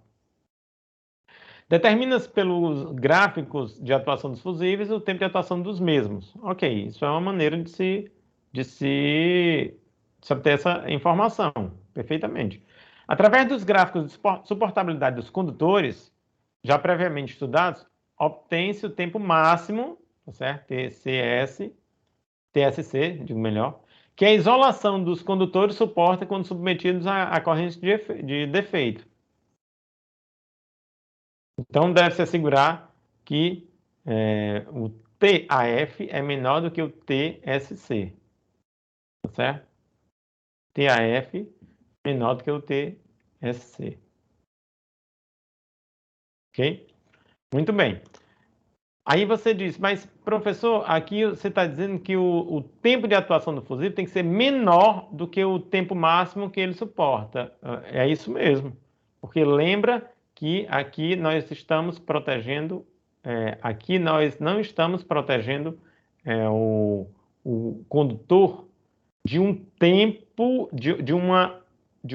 Determina-se pelos gráficos de atuação dos fusíveis o tempo de atuação dos mesmos. Ok, isso é uma maneira de se obter essa informação, perfeitamente. Através dos gráficos de suportabilidade dos condutores, já previamente estudados, obtém-se o tempo máximo, tá certo? TSC, digo melhor, que a isolação dos condutores suporta quando submetidos a corrente de defeito. Então, deve-se assegurar que o TAF é menor do que o TSC, tá certo? TAF menor do que o TSC. Ok? Muito bem. Aí você diz, mas professor, aqui você está dizendo que o tempo de atuação do fusível tem que ser menor do que o tempo máximo que ele suporta. É isso mesmo. Porque lembra que aqui nós estamos protegendo, aqui nós não estamos protegendo o condutor de um tempo, de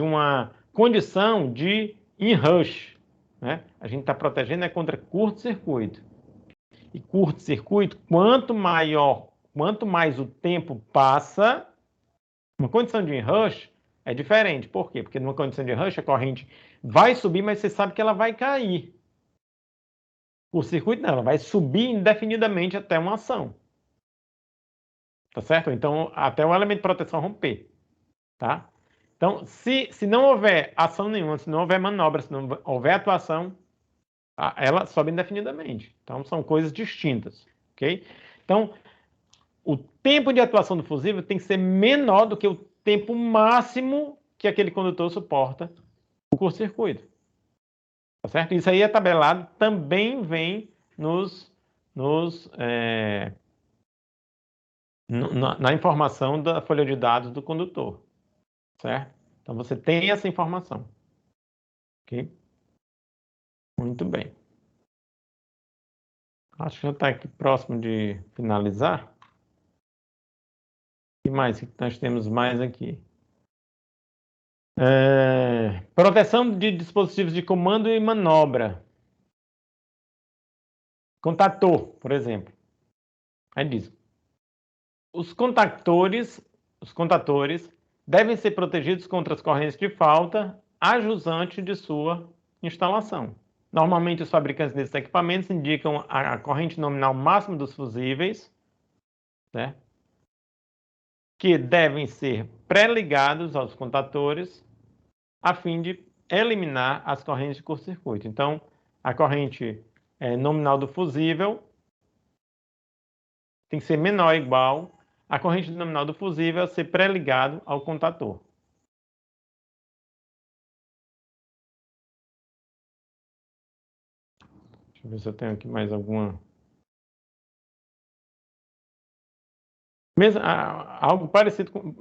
uma condição de in-rush, né? A gente está protegendo contra curto-circuito. E curto-circuito, quanto mais o tempo passa, uma condição de rush é diferente. Por quê? Porque numa condição de rush a corrente vai subir, mas você sabe que ela vai cair. Curto-circuito não, ela vai subir indefinidamente até uma ação. Tá certo? Então, até o elemento de proteção romper. Tá? Então, se não houver ação nenhuma, se não houver manobra, se não houver atuação, ela sobe indefinidamente. Então, são coisas distintas. Ok? Então, o tempo de atuação do fusível tem que ser menor do que o tempo máximo que aquele condutor suporta o curto-circuito. Tá certo? Isso aí é tabelado, também vem na informação da folha de dados do condutor. Certo? Então você tem essa informação. Ok? Muito bem. Acho que já está aqui próximo de finalizar. O que mais que nós temos mais aqui? Proteção de dispositivos de comando e manobra. Contator, por exemplo. Aí diz: os contactores devem ser protegidos contra as correntes de falta a jusante de sua instalação. Normalmente, os fabricantes desses equipamentos indicam a corrente nominal máxima dos fusíveis, né? que devem ser pré-ligados aos contatores a fim de eliminar as correntes de curto-circuito. Então, a corrente nominal do fusível tem que ser menor ou igual à corrente nominal do fusível a ser pré-ligado ao contator. Deixa eu ver se eu tenho aqui mais alguma. Mesmo, algo parecido com.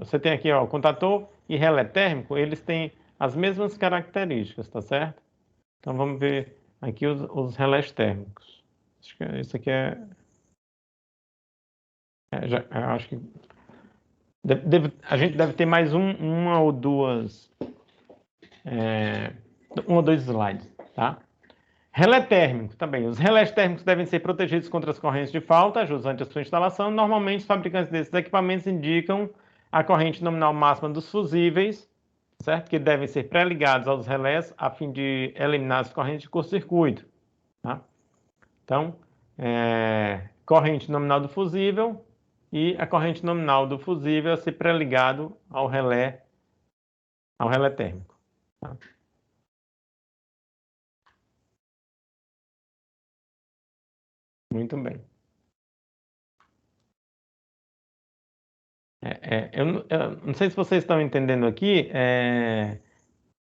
Você tem aqui, ó, o contator e relé térmico, eles têm as mesmas características, tá certo? Então vamos ver aqui os relés térmicos. Acho que isso aqui acho que a gente deve ter mais uma ou duas, um ou dois slides, tá? Relé térmico também. Os relés térmicos devem ser protegidos contra as correntes de falta, jusante a sua instalação. Normalmente, os fabricantes desses equipamentos indicam a corrente nominal máxima dos fusíveis, certo? Que devem ser pré-ligados aos relés a fim de eliminar as correntes de curto-circuito, tá? Então, corrente nominal do fusível e a corrente nominal do fusível a ser pré-ligado ao relé térmico, tá? Muito bem. Eu não sei se vocês estão entendendo aqui.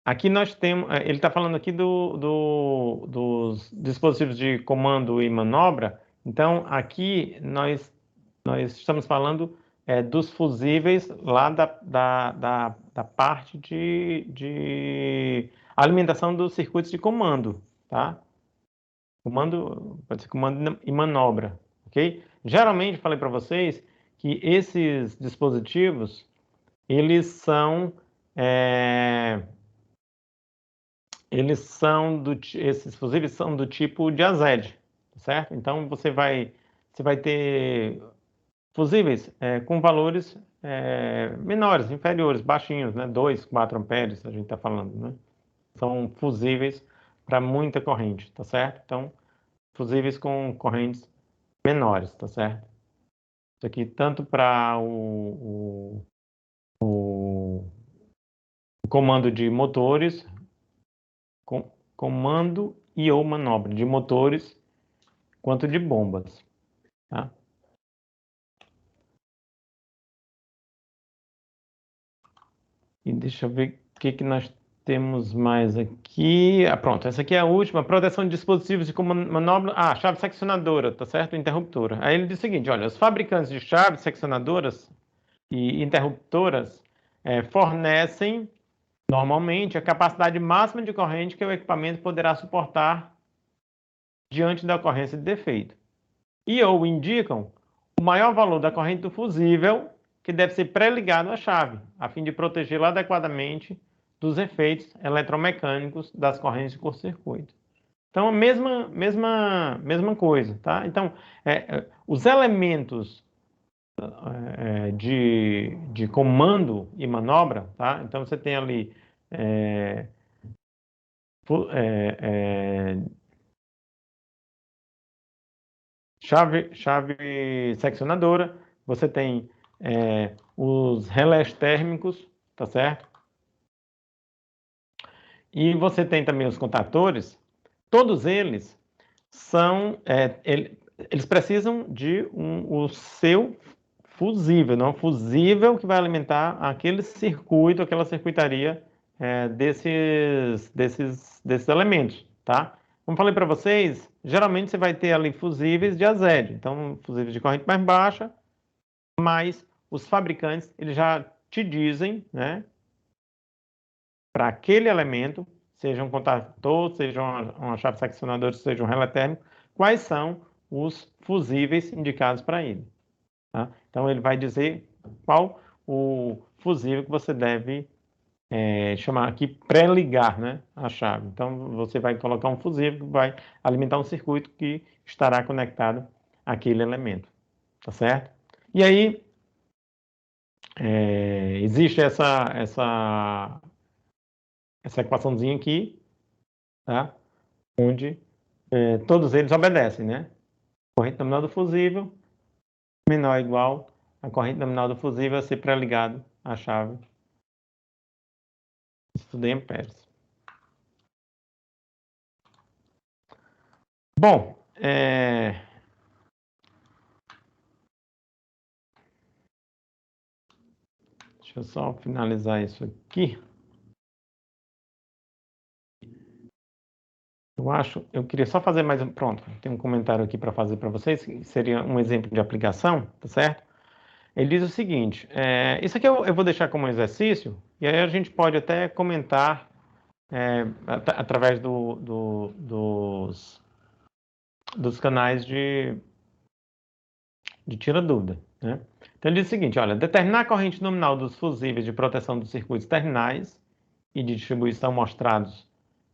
Aqui nós temos. Ele está falando aqui dos dispositivos de comando e manobra. Então, aqui nós estamos falando dos fusíveis lá da parte de alimentação dos circuitos de comando, tá? Comando, pode ser comando e manobra, ok? Geralmente, falei para vocês que esses dispositivos, eles são, esses fusíveis são do tipo de AZ, certo? Então, você vai ter fusíveis com valores menores, inferiores, baixinhos, né? 2, 4 amperes, a gente está falando, né? São fusíveis para muita corrente, tá certo? Então, fusíveis com correntes menores, tá certo? Isso aqui tanto para o comando de motores, comando e ou manobra de motores, quanto de bombas, tá? E deixa eu ver o que nós temos mais aqui. Pronto, essa aqui é a última. Proteção de dispositivos de manobra. Chave seccionadora, tá certo? Interruptora. Aí ele diz o seguinte, olha, os fabricantes de chaves seccionadoras e interruptoras fornecem, normalmente, a capacidade máxima de corrente que o equipamento poderá suportar diante da ocorrência de defeito. E ou indicam o maior valor da corrente do fusível que deve ser pré-ligado à chave, a fim de protegê-la adequadamente dos efeitos eletromecânicos das correntes de curto-circuito. Então, a mesma coisa, tá? Então, os elementos de comando e manobra, tá? Então, você tem ali chave seccionadora, você tem os relés térmicos, tá certo? E você tem também os contatores, todos eles são, eles precisam de o seu fusível, não fusível que vai alimentar aquele circuito, aquela circuitaria desses elementos, tá? Como falei para vocês, geralmente você vai ter ali fusíveis de azélio, então fusíveis de corrente mais baixa, mas os fabricantes, eles já te dizem, né, para aquele elemento, seja um contator, seja uma chave seccionadora, seja um relé térmico, quais são os fusíveis indicados para ele. Tá? Então, ele vai dizer qual o fusível que você deve chamar aqui pré-ligar, né, a chave. Então, você vai colocar um fusível que vai alimentar um circuito que estará conectado àquele elemento. Tá certo? E aí, existe essa equaçãozinha aqui, tá? Onde todos eles obedecem, né? Corrente nominal do fusível menor ou igual a corrente nominal do fusível é ser pré-ligado à chave. Estudei amperes. Bom, deixa eu só finalizar isso aqui. Eu queria só fazer mais um, pronto, tem um comentário aqui para fazer para vocês, que seria um exemplo de aplicação, tá certo? Ele diz o seguinte, isso aqui eu vou deixar como exercício, e aí a gente pode até comentar através dos canais de tira dúvida, né? Então ele diz o seguinte, olha, determinar a corrente nominal dos fusíveis de proteção dos circuitos terminais e de distribuição mostrados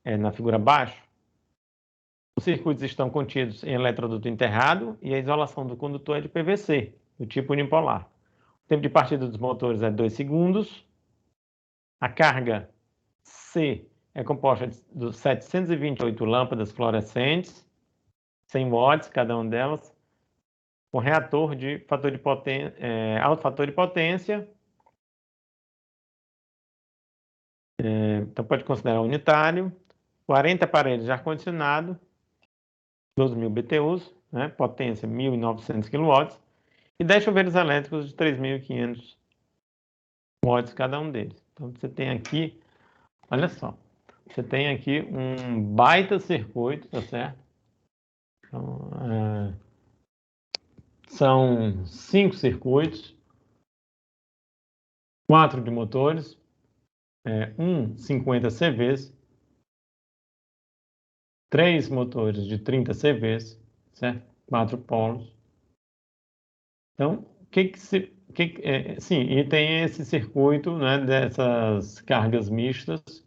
na figura abaixo. Os circuitos estão contidos em eletroduto enterrado e a isolação do condutor é de PVC, do tipo unipolar. O tempo de partida dos motores é 2 segundos. A carga C é composta de 728 lâmpadas fluorescentes, 100 watts cada uma delas, com reator de alto fator de potência. Então pode considerar unitário. 40 aparelhos de ar-condicionado, 12.000 BTUs, né? Potência 1.900 kW, e 10 chuveiros elétricos de 3.500 watts cada um deles. Então você tem aqui, olha só, você tem aqui um baita circuito, tá certo? Então, são 5 circuitos, 4 de motores, 50 CVs, 3 motores de 30 CVs, certo? 4 polos. Então, sim, e tem esse circuito, né, dessas cargas mistas.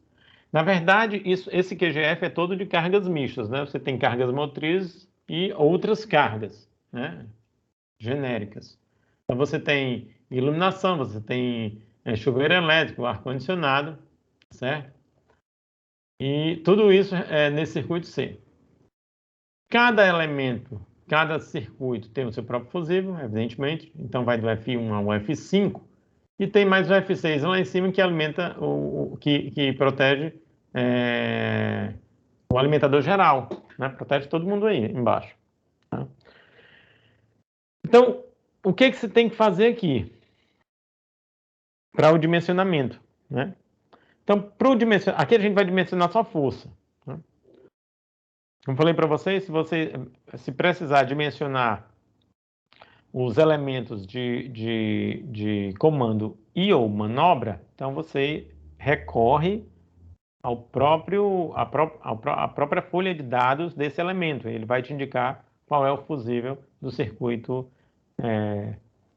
Na verdade, esse QGF é todo de cargas mistas, né? Você tem cargas motrizes e outras cargas, né, genéricas. Então, você tem iluminação, você tem chuveiro elétrico, ar-condicionado, certo? E tudo isso é nesse circuito C. Cada elemento, cada circuito tem o seu próprio fusível, evidentemente. Então vai do F1 ao F5. E tem mais o F6 lá em cima que alimenta que protege o alimentador geral, né? Protege todo mundo aí embaixo. Tá? Então, o que você tem que fazer aqui para o dimensionamento, né? Então, para o dimensionamento, aqui a gente vai dimensionar só força. Né? Como falei para vocês, se precisar dimensionar os elementos de comando e ou manobra, então você recorre à própria folha de dados desse elemento. Ele vai te indicar qual é o fusível do circuito,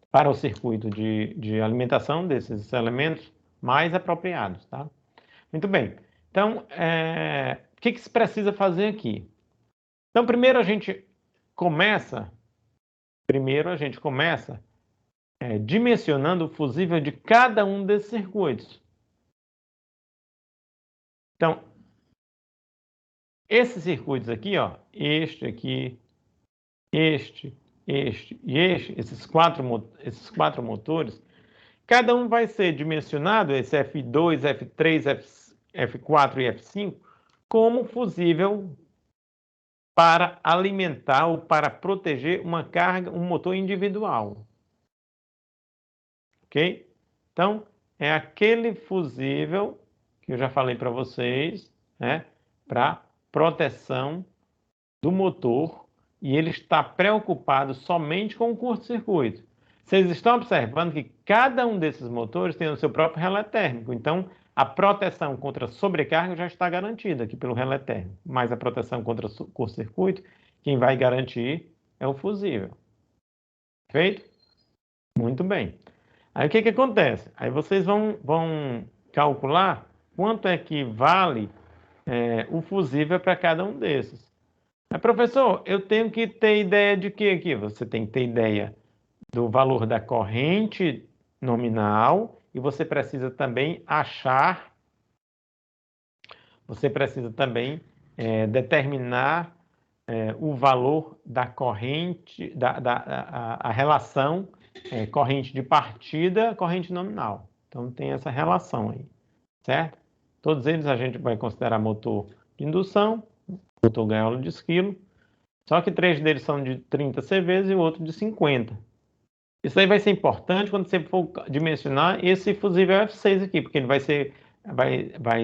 para o circuito de alimentação desses elementos mais apropriados, tá? Muito bem. Então, o que se precisa fazer aqui? Então, primeiro a gente começa dimensionando o fusível de cada um desses circuitos. Então, esses circuitos aqui, ó, este aqui, este e este, esses quatro motores, cada um vai ser dimensionado, esse F2, F3, F4 e F5, como fusível para alimentar ou para proteger uma carga, um motor individual. Ok? Então, é aquele fusível que eu já falei para vocês, né, para proteção do motor, e ele está preocupado somente com o curto-circuito. Vocês estão observando que cada um desses motores tem o seu próprio relé térmico, então a proteção contra sobrecarga já está garantida aqui pelo relé térmico, mas a proteção contra curto-circuito, quem vai garantir é o fusível. Feito? Muito bem. Aí o que acontece? Aí vocês vão calcular quanto é que vale o fusível para cada um desses. Mas, professor, eu tenho que ter ideia de quê aqui? Você tem que ter ideia do valor da corrente nominal e você precisa também determinar o valor da corrente, a relação corrente de partida, corrente nominal. Então, tem essa relação aí, certo? Todos eles a gente vai considerar motor de indução, motor gaiola de esquilo, só que 3 deles são de 30 CVs e o outro de 50. Isso aí vai ser importante quando você for dimensionar esse fusível F6 aqui, porque ele vai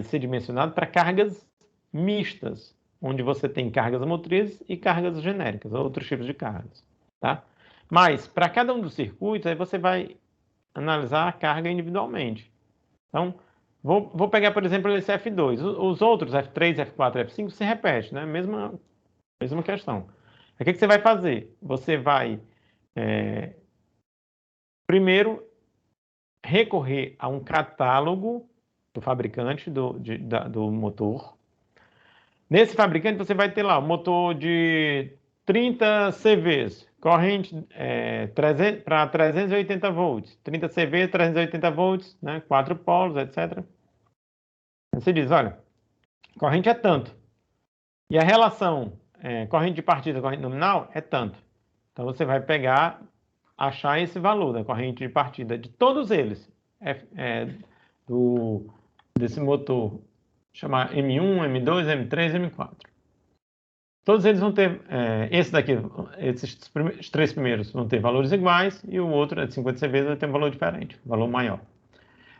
ser dimensionado para cargas mistas, onde você tem cargas motrizes e cargas genéricas, outros tipos de cargas, tá? Mas, para cada um dos circuitos, aí você vai analisar a carga individualmente. Então, vou pegar, por exemplo, esse F2. Os outros, F3, F4, F5, se repete, né? Mesma questão. O que você vai fazer? Você vai, primeiro, recorrer a um catálogo do fabricante do motor. Nesse fabricante, você vai ter lá o motor de 30 CVs, corrente para 380 volts, 30 CV, 380 volts, né, 4 polos, etc. Você diz, olha, corrente é tanto. E a relação corrente de partida, corrente nominal é tanto. Então, você vai pegar, achar esse valor da corrente de partida de todos eles, desse motor, chamar M1, M2, M3, M4. Todos eles vão ter, esses 3 primeiros vão ter valores iguais e o outro, de 50 CV, vai ter um valor diferente, um valor maior.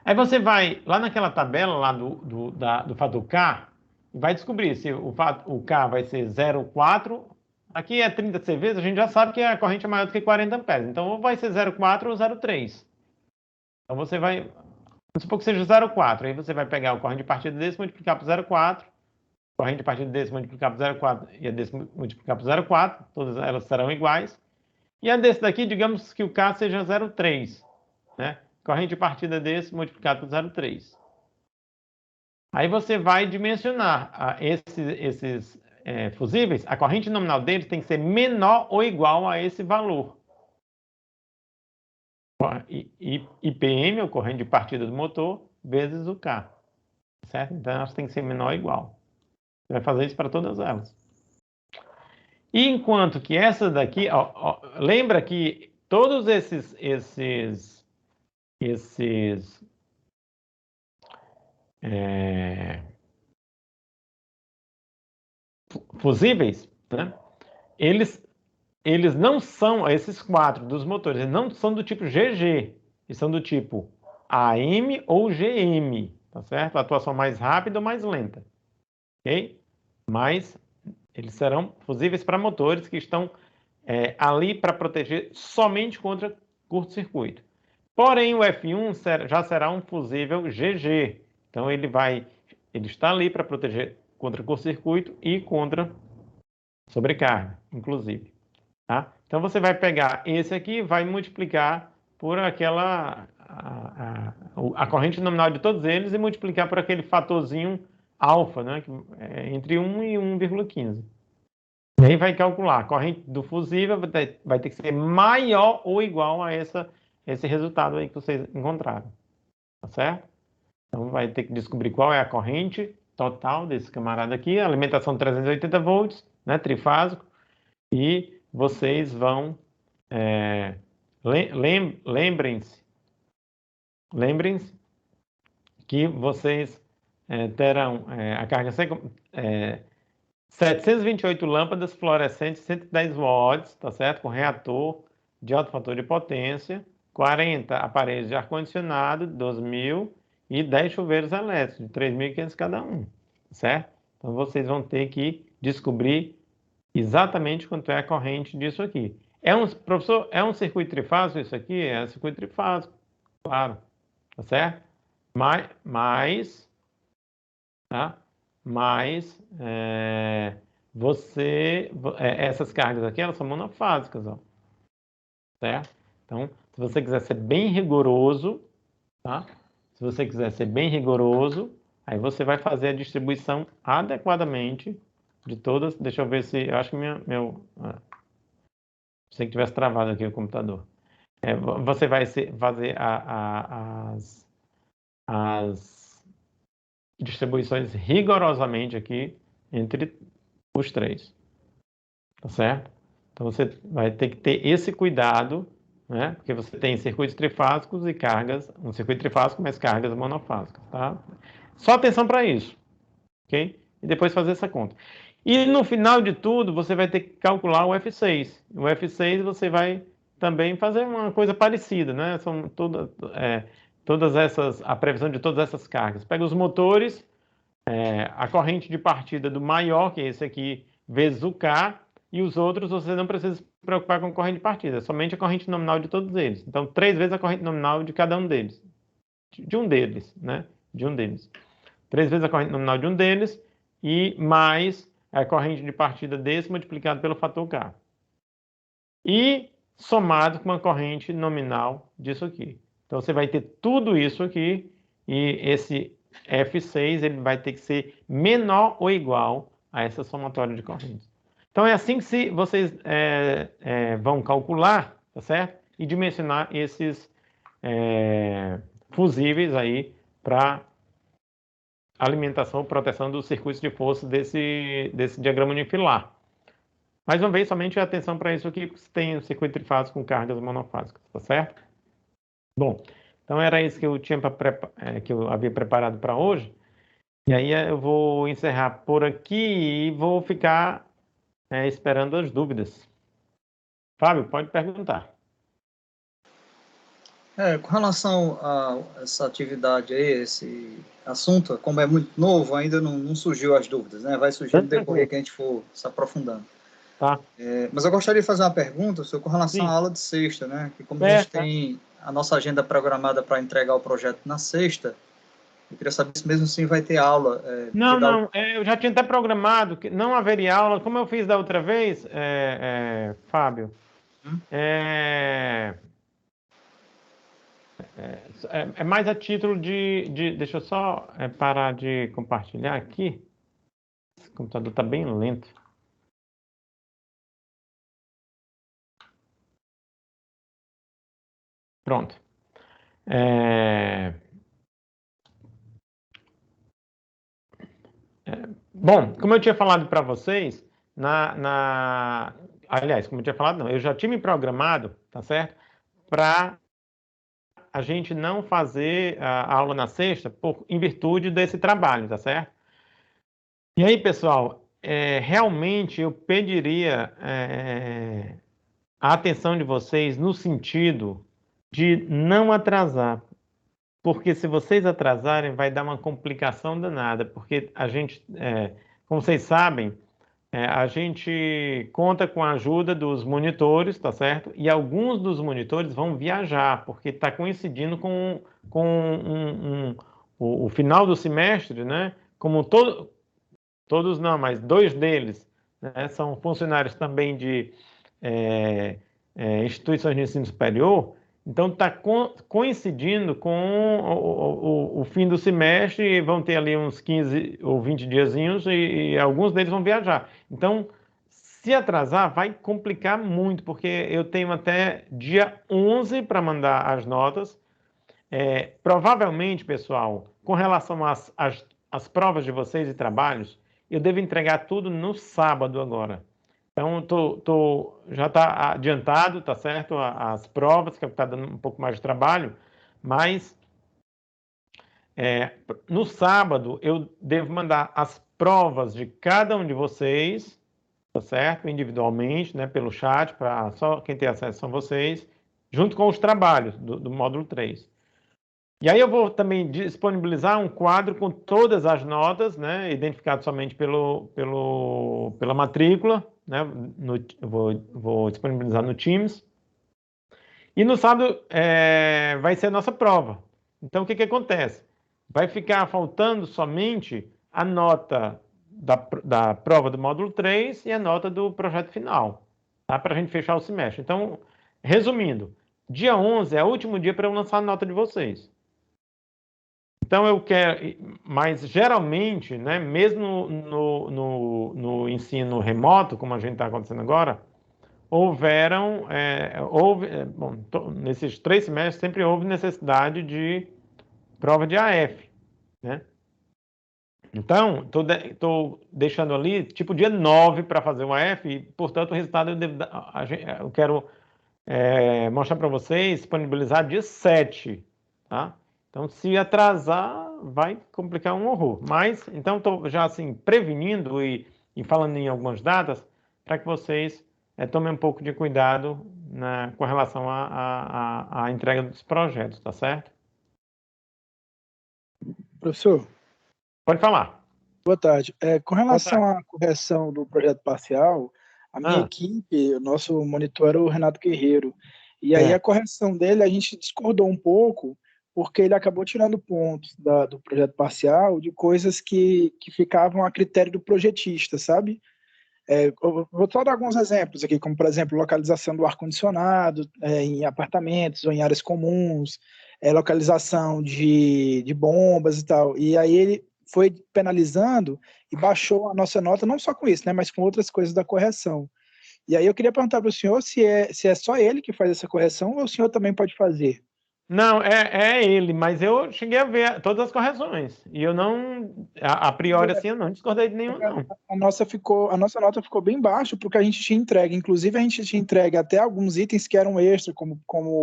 Aí você vai lá naquela tabela lá do fator K e vai descobrir se o K vai ser 0,4. Aqui é 30 CV, a gente já sabe que a corrente é maior do que 40 amperes. Então, ou vai ser 0,4 ou 0,3. Então, você vai, vamos supor que seja 0,4. Aí você vai pegar a corrente de partida desse, multiplicar por 0,4. Corrente de partida desse, multiplicar por 0,4 e a desse multiplicar por 0,4. Todas elas serão iguais. E a desse daqui, digamos que o K seja 0,3, né? Corrente de partida desse multiplicado por 0,3. Aí você vai dimensionar esses fusíveis, a corrente nominal deles tem que ser menor ou igual a esse valor. IPM, ou corrente de partida do motor, vezes o K. Certo? Então, elas têm que ser menor ou igual. Você vai fazer isso para todas elas. E enquanto que essa daqui, lembra que todos esses fusíveis, né? Eles não são, esses 4 dos motores, eles não são do tipo GG, eles são do tipo AM ou GM, tá certo? Atuação mais rápida ou mais lenta, ok? Mas eles serão fusíveis para motores que estão ali para proteger somente contra curto-circuito. Porém, o F1 já será um fusível GG, então ele está ali para proteger contra curto-circuito e contra sobrecarga, inclusive. Tá? Então, você vai pegar esse aqui e vai multiplicar por aquela a corrente nominal de todos eles e multiplicar por aquele fatorzinho alfa, né, que é entre 1 e 1,15. E aí vai calcular, a corrente do fusível vai ter que ser maior ou igual a esse resultado aí que vocês encontraram. Tá certo? Então, vai ter que descobrir qual é a corrente total desse camarada aqui, alimentação 380 volts, né, trifásico, e vocês vão, lembrem-se que vocês terão a carga 728 lâmpadas fluorescentes, 110 watts, tá certo? Com reator de alto fator de potência, 40 aparelhos de ar-condicionado, 2.000, e 10 chuveiros elétricos, de 3.500 cada um, certo? Então, vocês vão ter que descobrir exatamente quanto é a corrente disso aqui. Professor, é um circuito trifásico isso aqui? É um circuito trifásico, claro, tá certo? Mas essas cargas aqui, elas são monofásicas, ó, certo? Então, se você quiser ser bem rigoroso, tá? Se você quiser ser bem rigoroso, aí você vai fazer a distribuição adequadamente de todas. Deixa eu ver se, eu acho que se que tivesse travado aqui o computador. Você vai fazer as distribuições rigorosamente aqui entre os 3, tá certo? Então, você vai ter que ter esse cuidado né? Porque você tem circuitos trifásicos e cargas, um circuito trifásico, mas cargas monofásicas, tá? Só atenção para isso, ok? E depois fazer essa conta. E no final de tudo, você vai ter que calcular o F6. O F6 você vai também fazer uma coisa parecida, né? São todas essas, a previsão de todas essas cargas. Pega os motores, a corrente de partida do maior, que é esse aqui, vezes o K, e os outros você não precisa se preocupar com a corrente de partida, é somente a corrente nominal de todos eles. Então, 3 vezes a corrente nominal de cada um deles. De um deles, né? De um deles. 3 vezes a corrente nominal de um deles e mais a corrente de partida desse multiplicado pelo fator K. E somado com uma corrente nominal disso aqui. Então, você vai ter tudo isso aqui e esse F6 ele vai ter que ser menor ou igual a essa somatória de correntes. Então, é assim que vocês vão calcular, tá certo? E dimensionar esses fusíveis aí para alimentação ou proteção dos circuitos de força desse diagrama unifilar. Mais uma vez, somente atenção para isso aqui, porque você tem um circuito trifásico com cargas monofásicas, tá certo? Bom, então era isso que eu tinha que eu havia preparado para hoje. E aí eu vou encerrar por aqui e vou ficar esperando as dúvidas. Fábio, pode perguntar. Com relação a essa atividade aí, esse assunto, como é muito novo, ainda não surgiu as dúvidas, né? Vai surgir no decorrer que a gente for se aprofundando. Tá. Mas eu gostaria de fazer uma pergunta, senhor, com relação Sim. à aula de sexta, né? Que como a gente tem a nossa agenda programada para entregar o projeto na sexta, eu queria saber se mesmo assim vai ter aula. Não, eu já tinha até programado que não haveria aula, como eu fiz da outra vez, Fábio. É mais a título deixa eu só parar de compartilhar aqui. Esse computador está bem lento. Pronto. Bom, como eu tinha falado para vocês, aliás, como eu tinha falado, não, eu já tinha me programado, tá certo? Para a gente não fazer a aula na sexta em virtude desse trabalho, tá certo? E aí, pessoal, realmente eu pediria a atenção de vocês no sentido de não atrasar, porque se vocês atrasarem vai dar uma complicação danada, porque a gente, como vocês sabem, a gente conta com a ajuda dos monitores, tá certo? E alguns dos monitores vão viajar, porque está coincidindo com o final do semestre, né? Como todos não, mas 2 deles, né, são funcionários também de instituições de ensino superior, então está coincidindo com o fim do semestre e vão ter ali uns 15 ou 20 diazinhos e alguns deles vão viajar. Então, se atrasar, vai complicar muito, porque eu tenho até dia 11 para mandar as notas. Provavelmente, pessoal, com relação às provas de vocês e trabalhos, eu devo entregar tudo no sábado agora. Então, já está adiantado, tá certo? As provas, que está dando um pouco mais de trabalho, mas no sábado eu devo mandar as provas de cada um de vocês, tá certo? Individualmente, né? Pelo chat, para só quem tem acesso são vocês, junto com os trabalhos do módulo 3. E aí eu vou também disponibilizar um quadro com todas as notas, né, identificado somente pela matrícula, né, vou disponibilizar no Teams. E no sábado vai ser a nossa prova. Então, o que acontece? Vai ficar faltando somente a nota da prova do módulo 3 e a nota do projeto final, tá? Para a gente fechar o semestre. Então, resumindo, dia 11 é o último dia para eu lançar a nota de vocês. Então, eu quero, mas geralmente, né, mesmo no ensino remoto, como a gente está acontecendo agora, nesses 3 semestres sempre houve necessidade de prova de AF, né? Então, estou deixando ali, tipo, dia 9 para fazer o AF, e, portanto, o resultado eu quero mostrar para vocês, disponibilizar dia 7, tá? Então, se atrasar, vai complicar um horror. Mas, então, estou já assim, prevenindo e falando em algumas datas, para que vocês tomem um pouco de cuidado, né, com relação à entrega dos projetos, tá certo? Professor, Pode falar. boa tarde. Com relação Boa à correção do projeto parcial, a minha equipe, o nosso monitor era o Renato Guerreiro, e aí a correção dele, a gente discordou um pouco, porque ele acabou tirando pontos do projeto parcial de coisas que ficavam a critério do projetista, sabe? Eu vou só dar alguns exemplos aqui, como, por exemplo, localização do ar-condicionado em apartamentos ou em áreas comuns, localização de bombas e tal. E aí ele foi penalizando e baixou a nossa nota, não só com isso, né, mas com outras coisas da correção. E aí eu queria perguntar para o senhor se é só ele que faz essa correção ou o senhor também pode fazer? Não, é ele, mas eu cheguei a ver todas as correções. E eu não, a priori, assim, eu não discordei de nenhum, não. A nossa nota ficou bem baixa porque a gente tinha entregue. Inclusive, a gente tinha entregue até alguns itens que eram extra, como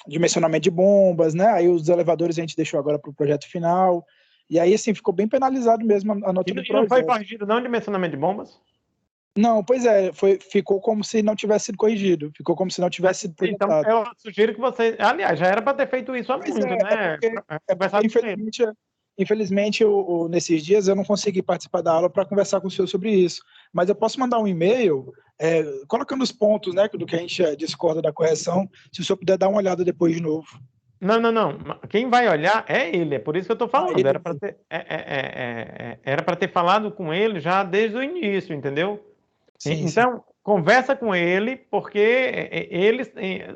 dimensionamento de bombas, né? Aí os elevadores a gente deixou agora para o projeto final. E aí, assim, ficou bem penalizado mesmo a nota do E não foi projeto. corrigido, não, dimensionamento de bombas? Não, pois ficou como se não tivesse sido corrigido. Ficou como se não tivesse sido Então, projetado. eu sugiro que você... Aliás, já era para ter feito isso há Pois muito, né? porque, infelizmente, nesses dias eu não consegui participar da aula para conversar com o senhor sobre isso. Mas eu posso mandar um e-mail colocando os pontos, né, do que a gente discorda da correção, se o senhor puder dar uma olhada depois de novo. Não. Quem vai olhar é ele, é por isso que eu estou falando. ele Era para ter, era para ter falado com ele já desde o início, entendeu? Sim, então, conversa com ele, porque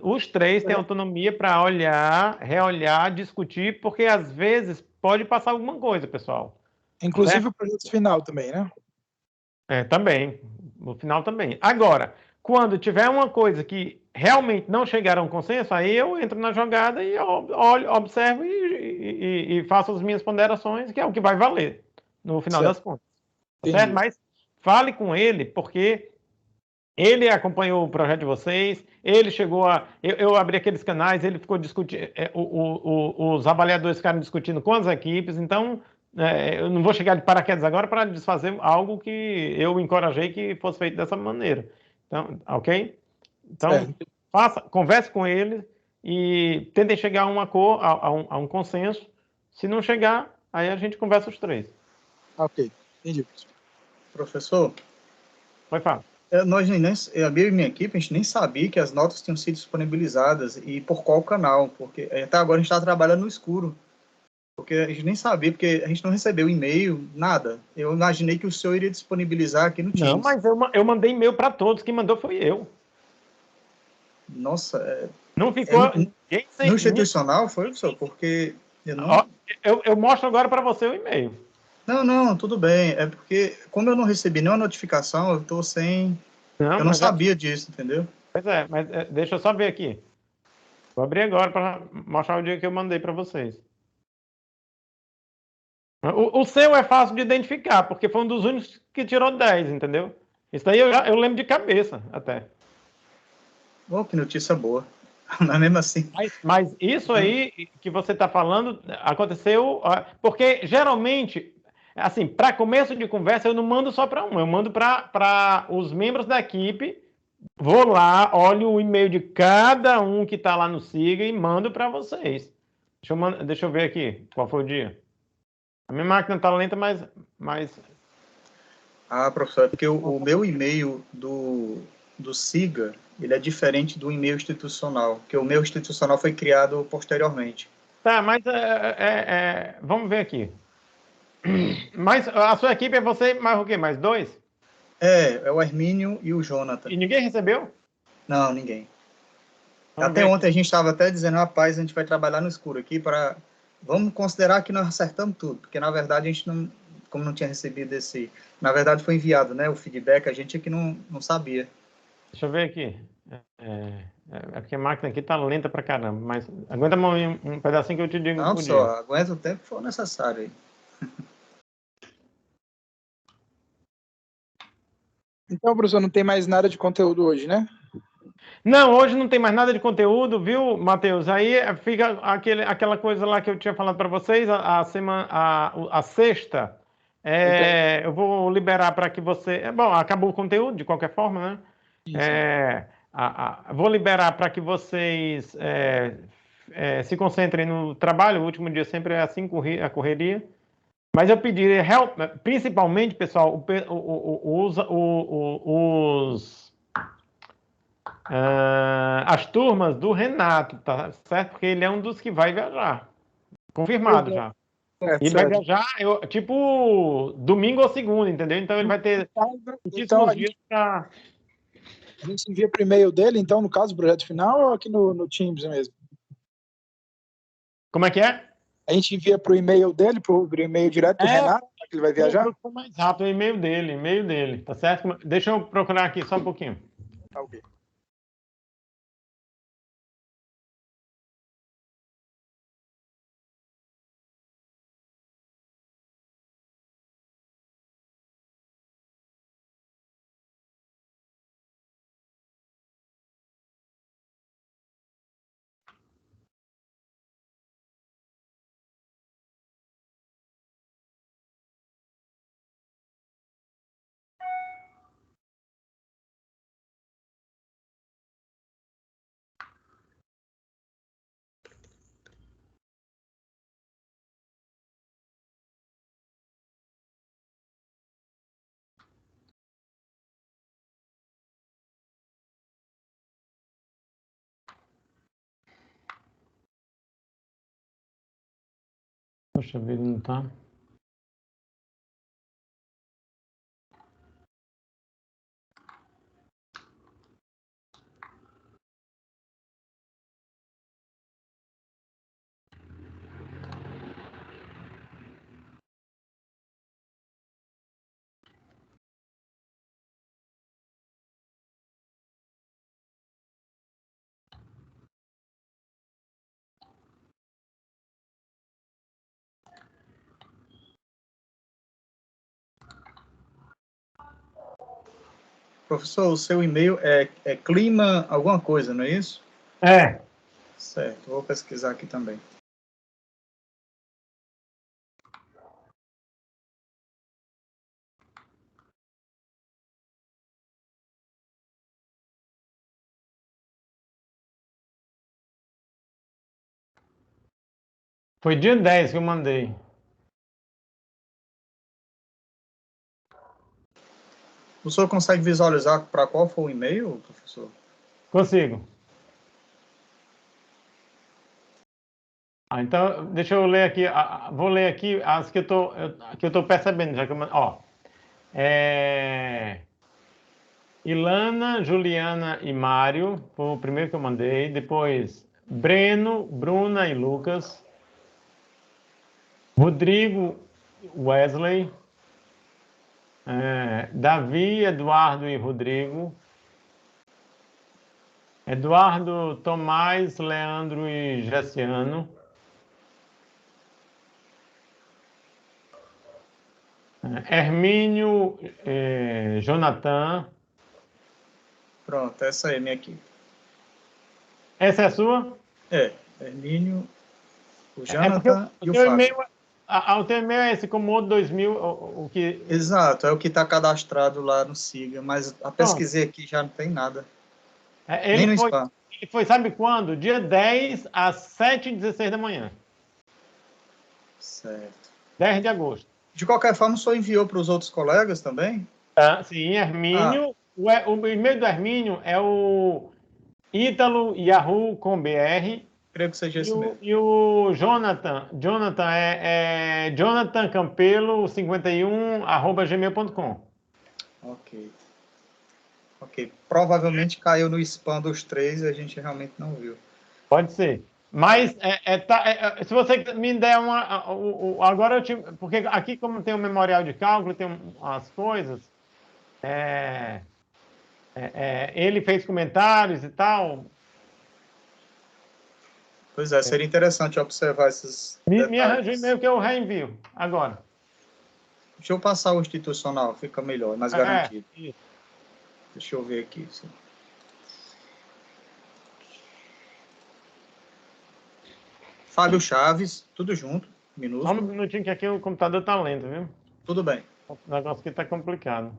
os três têm autonomia para olhar, reolhar, discutir, porque às vezes pode passar alguma coisa, pessoal. Inclusive o projeto final também, né? Também. No final também. Agora, quando tiver uma coisa que realmente não chegar a um consenso, aí eu entro na jogada e observo e faço as minhas ponderações, que é o que vai valer no final das contas. Certo? Mas fale com ele, porque ele acompanhou o projeto de vocês, ele chegou a... Eu abri aqueles canais, ele ficou discutindo, os avaliadores ficaram discutindo com as equipes, então eu não vou chegar de paraquedas agora para desfazer algo que eu encorajei que fosse feito dessa maneira. Então, ok? Então, converse com ele e tentem chegar a um consenso. Se não chegar, aí a gente conversa os três. Ok, entendi. Professor? Vai, Fábio. Eu e minha equipe, a gente nem sabia que as notas tinham sido disponibilizadas e por qual canal, porque até agora a gente está trabalhando no escuro. Porque a gente nem sabia, porque a gente não recebeu e-mail, nada. Eu imaginei que o senhor iria disponibilizar aqui no Teams. Não, mas eu mandei e-mail para todos, quem mandou foi eu. Nossa, não ficou... no institucional foi o senhor, porque eu não... Eu mostro agora para você o e-mail. Não, tudo bem. É porque, como eu não recebi nenhuma notificação, eu estou sem... eu não sabia disso, entendeu? Pois é, mas deixa eu só ver aqui. Vou abrir agora para mostrar o dia que eu mandei para vocês. O seu é fácil de identificar, porque foi um dos únicos que tirou 10, entendeu? Isso daí eu lembro de cabeça, até. Oh, que notícia boa. Mas mesmo assim... Mas isso aí que você está falando aconteceu... Porque, geralmente, assim, para começo de conversa, eu não mando só para um, eu mando para os membros da equipe, vou lá, olho o e-mail de cada um que está lá no SIGA e mando para vocês. Deixa eu ver aqui, qual foi o dia. A minha máquina está lenta, mas... professor, é porque o meu e-mail do SIGA, ele é diferente do e-mail institucional, porque o meu institucional foi criado posteriormente. Tá, mas vamos ver aqui. Mas a sua equipe é você mais o quê? Mais 2? É o Hermínio e o Jonathan. E ninguém recebeu? Não, ninguém. Até ontem a gente estava até dizendo, rapaz, a gente vai trabalhar no escuro aqui para... Vamos considerar que nós acertamos tudo, porque na verdade a gente não... Como não tinha recebido esse... Na verdade foi enviado, né, o feedback, a gente aqui não sabia. Deixa eu ver aqui. Porque a máquina aqui tá lenta pra caramba, mas aguenta um pedacinho que eu te digo. Não, só aguenta o tempo que for necessário aí. Então, professor, não tem mais nada de conteúdo hoje, né? Não, hoje não tem mais nada de conteúdo, viu, Matheus? Aí fica aquela coisa lá que eu tinha falado para vocês, a sexta. Eu vou liberar para que você. Bom, acabou o conteúdo, de qualquer forma, né? Vou liberar para que vocês se concentrem no trabalho. O último dia sempre é assim, a correria. Mas eu pediria, principalmente, pessoal, as turmas do Renato, tá certo? Porque ele é um dos que vai viajar. Confirmado já. Ele vai viajar, tipo, domingo ou segunda, entendeu? Então ele vai ter muitíssimos dias para... A gente envia para o e-mail dele, então, no caso, o projeto final, ou aqui no Teams mesmo? Como é que é? A gente envia para o e-mail dele, para o e-mail direto do Renato, que ele vai viajar? Mais rápido, o e-mail dele, tá certo? Deixa eu procurar aqui só um pouquinho. Tá, ok. Poxa vida, não tá? Professor, o seu e-mail é clima alguma coisa, não é isso? É. Certo, vou pesquisar aqui também. Foi dia 10 que eu mandei. O senhor consegue visualizar para qual foi o e-mail, professor? Consigo. Então, deixa eu ler aqui. Vou ler aqui as que eu tô percebendo. Já que Ilana, Juliana e Mário, foi o primeiro que eu mandei. Depois, Breno, Bruna e Lucas. Rodrigo, Wesley. Davi, Eduardo e Rodrigo. Eduardo, Tomás, Leandro e Gessiano. Hermínio, Jonathan. Pronto, essa aí é minha equipe. Essa é a sua? Hermínio, o Jonathan e o Fábio. Fábio. O teu e-mail é esse Comodo 2000, o que... Exato, é o que está cadastrado lá no SIGA, mas a pesquisei aqui já não tem nada. Nem no spam. Ele foi, sabe quando? Dia 10 às 7h16 da manhã. Certo. 10 de agosto. De qualquer forma, o senhor enviou para os outros colegas também? Sim, Hermínio. O e-mail do Hermínio é o Ítalo Yahoo com BR. Creio que seja esse mesmo. E o Jonathan é jonathancampelo51@gmail.com. Ok. Provavelmente caiu no spam dos três e a gente realmente não viu. Pode ser. Mas se você me der uma... agora eu te... Porque aqui, como tem um memorial de cálculo, tem as coisas... ele fez comentários e tal. Pois é, seria interessante observar esses Me arranja o e-mail que eu reenvio agora. Deixa eu passar o institucional, fica melhor, mais garantido. Deixa eu ver aqui. Fábio Chaves, tudo junto, Só um minúsculo. minutinho que aqui o computador tá lento, viu? Tudo bem. O negócio aqui tá complicado.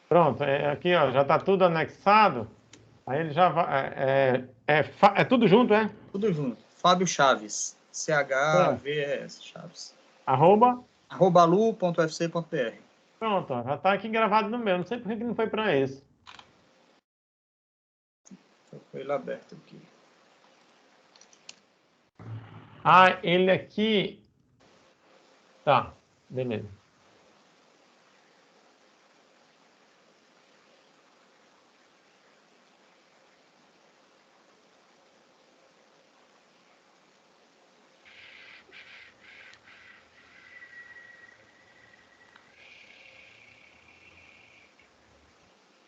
Pronto, aqui ó, já tá tudo anexado. Aí ele já vai. É tudo junto, é? Tudo junto. Fábio Chaves. CHVS Chaves. Arroba? @lu.ufc.br. Pronto, ó, já tá aqui gravado no meu. Não sei por que não foi para esse. Foi ele aberto aqui. Ah, ele aqui. Tá, beleza.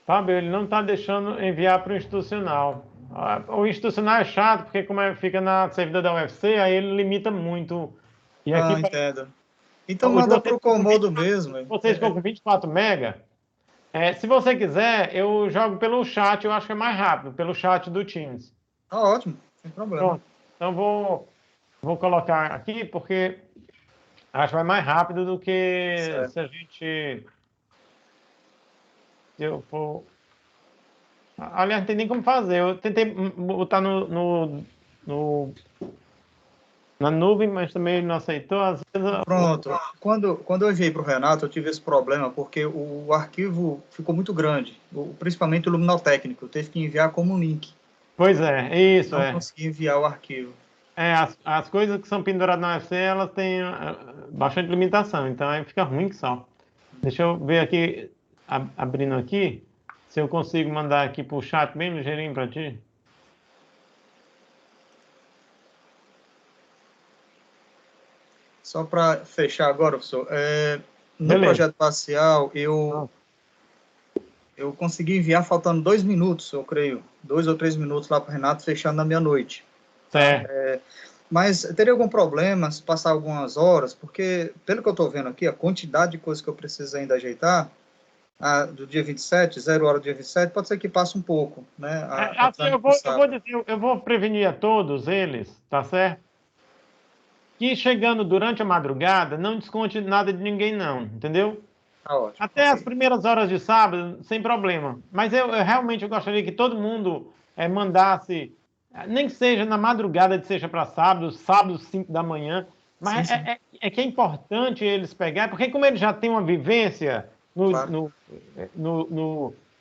Fábio, ele não está deixando enviar para o institucional. O institucional é chato, porque como fica na servidor da UFC, aí ele limita muito. E aqui, Entendo. Então o de manda vocês para o Comodo mesmo. vocês ficam com 24 mega. Se você quiser, eu jogo pelo chat, eu acho que é mais rápido, pelo chat do Teams. Tá ótimo, sem problema. Pronto. Então vou colocar aqui, porque acho que vai mais rápido do que Certo. se a gente. Se eu for. Aliás, não tem nem como fazer. Eu tentei botar na nuvem, mas também ele não aceitou. Às vezes, Pronto. Quando eu enviei para o Renato, eu tive esse problema, porque o arquivo ficou muito grande, principalmente o luminotécnico. Eu teve que enviar como link. Pois é, isso Não consegui enviar o arquivo. As coisas que são penduradas na UFC, elas têm bastante limitação, então aí fica ruim que só. Deixa eu ver aqui, abrindo aqui, se eu consigo mandar aqui pro chat bem ligeirinho para ti. Só para fechar agora, professor, no Beleza. projeto parcial, eu consegui enviar faltando 2 minutos, eu creio, 2 ou 3 minutos lá para o Renato, fechando na meia-noite. Certo. Mas teria algum problema se passar algumas horas? Porque, pelo que eu estou vendo aqui, a quantidade de coisas que eu preciso ainda ajeitar, do dia 27, 0 hora do dia 27, pode ser que passe um pouco, né? Assim, eu vou prevenir a todos eles, tá certo? Que chegando durante a madrugada, não desconte nada de ninguém não, entendeu? Tá ótimo. Até as primeiras horas de sábado, sem problema. Mas eu realmente gostaria que todo mundo mandasse, nem que seja na madrugada, de seja para sábado, 5 da manhã, mas Sim. Que é importante eles pegarem, porque como eles já têm uma vivência Claro.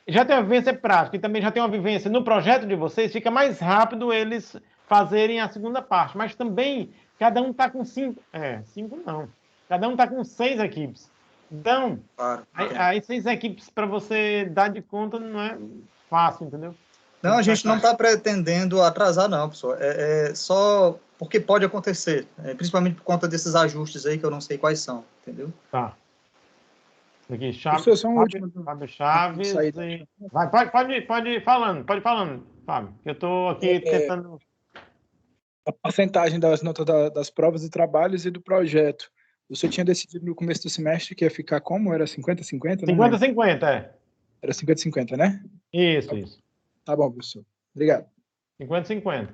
já tem uma vivência prática e também já tem uma vivência no projeto de vocês, fica mais rápido eles fazerem a segunda parte. Mas também, cada um está com 5, 5 não, cada um está com 6 equipes. Então, Claro. aí 6 equipes para você dar de conta não é fácil, entendeu? Não, a gente não está pretendendo atrasar, não, pessoal. É só porque pode acontecer, principalmente por conta desses ajustes aí que eu não sei quais são, entendeu? Tá. Aqui, Fábio Chaves. Pode ir falando, Fábio. Eu estou aqui tentando. A porcentagem das notas das provas e trabalhos e do projeto. Você tinha decidido no começo do semestre que ia ficar como? Era 50-50? 50-50, Era 50-50, né? Isso. Tá bom, professor. Obrigado. 50-50.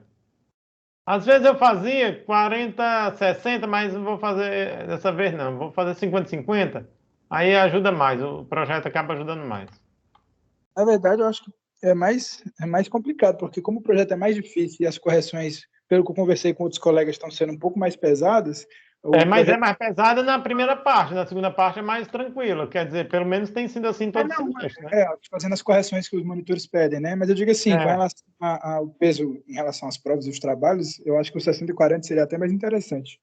Às vezes eu fazia 40-60, mas não vou fazer dessa vez não. Vou fazer 50-50. Aí ajuda mais, o projeto acaba ajudando mais. Na verdade, eu acho que é mais complicado, porque como o projeto é mais difícil e as correções, pelo que eu conversei com outros colegas, estão sendo um pouco mais pesadas. Mas é mais pesada na primeira parte, na segunda parte é mais tranquilo. Quer dizer, pelo menos tem sido assim todo semestre, né? Fazendo as correções que os monitores pedem, né? Mas eu digo assim, com relação ao peso em relação às provas e os trabalhos, eu acho que o 60-40 seria até mais interessante.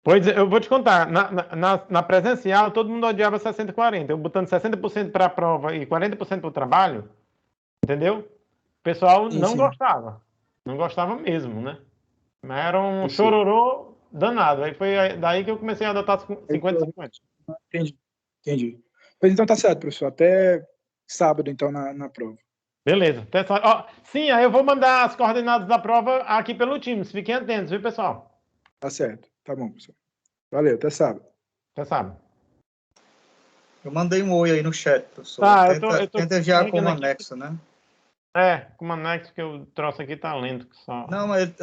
Pois é, eu vou te contar, na presencial todo mundo odiava 60-40, eu botando 60% para a prova e 40% para o trabalho, entendeu? O pessoal não gostava mesem, né? Mas era um chororô danado, aí foi daí que eu comecei a adotar 50-50. Entendi. Pois então tá certo, professor, até sábado então na prova. Beleza, até sábado. Sim, aí eu vou mandar as coordenadas da prova aqui pelo Teams, fiquem atentos, viu, pessoal? Tá certo, tá bom, professor. Valeu, até sábado. Até sábado. Eu mandei um oi aí no chat, professor. Tá, Tenta enviar como anexo, né? como anexo que eu trouxe aqui tá lento. Que só... Não, mas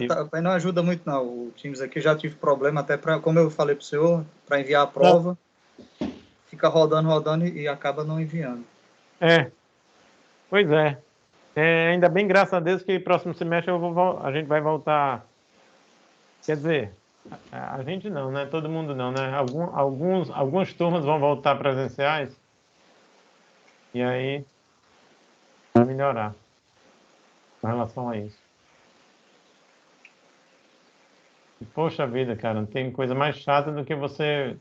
não ajuda muito, não. O Teams aqui já tive problema, até para, como eu falei para o senhor, para enviar a prova, fica rodando e acaba não enviando. Pois é. Ainda bem, graças a Deus, que próximo semestre a gente vai voltar. Quer dizer, a gente não, né? Todo mundo não, né? Algumas turmas vão voltar presenciais. E aí vai melhorar com relação a isso. Poxa vida, cara, não tem coisa mais chata do que você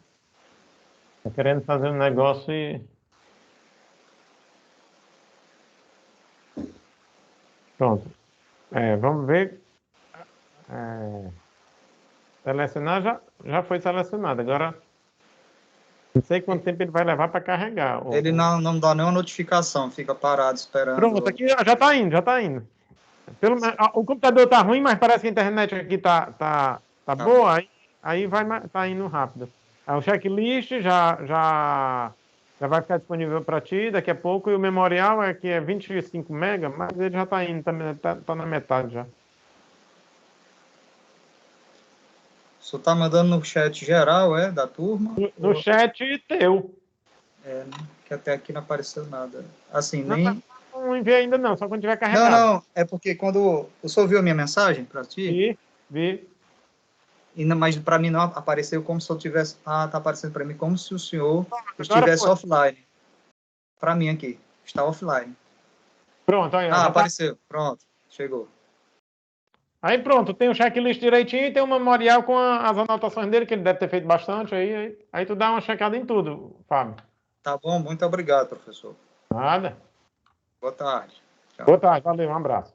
tá querendo fazer um negócio e... Pronto. Vamos ver. Selecionar já foi selecionado. Agora, não sei quanto tempo ele vai levar para carregar. Ele não dá nenhuma notificação, fica parado esperando. Pronto, aqui já está indo. O computador está ruim, mas parece que a internet aqui tá boa, aí tá indo rápido. O checklist já vai ficar disponível para ti daqui a pouco, e o memorial que é 25 MB, mas ele já está indo, tá na metade já. O senhor está mandando no chat geral, da turma? No chat teu. Que até aqui não apareceu nada. Assim, Não enviei ainda não, só quando tiver carregado. Não, é porque quando... O senhor viu a minha mensagem para ti? Vi. Mas para mim não apareceu como se eu tivesse... tá aparecendo para mim como se o senhor estivesse offline. Para mim aqui, está offline. Pronto, aí. Apareceu, pronto, chegou. Aí pronto, tem o checklist direitinho e tem o memorial com as anotações dele, que ele deve ter feito bastante. Aí tu dá uma checada em tudo, Fábio. Tá bom, muito obrigado, professor. Nada. Boa tarde. Tchau. Boa tarde, valeu, um abraço.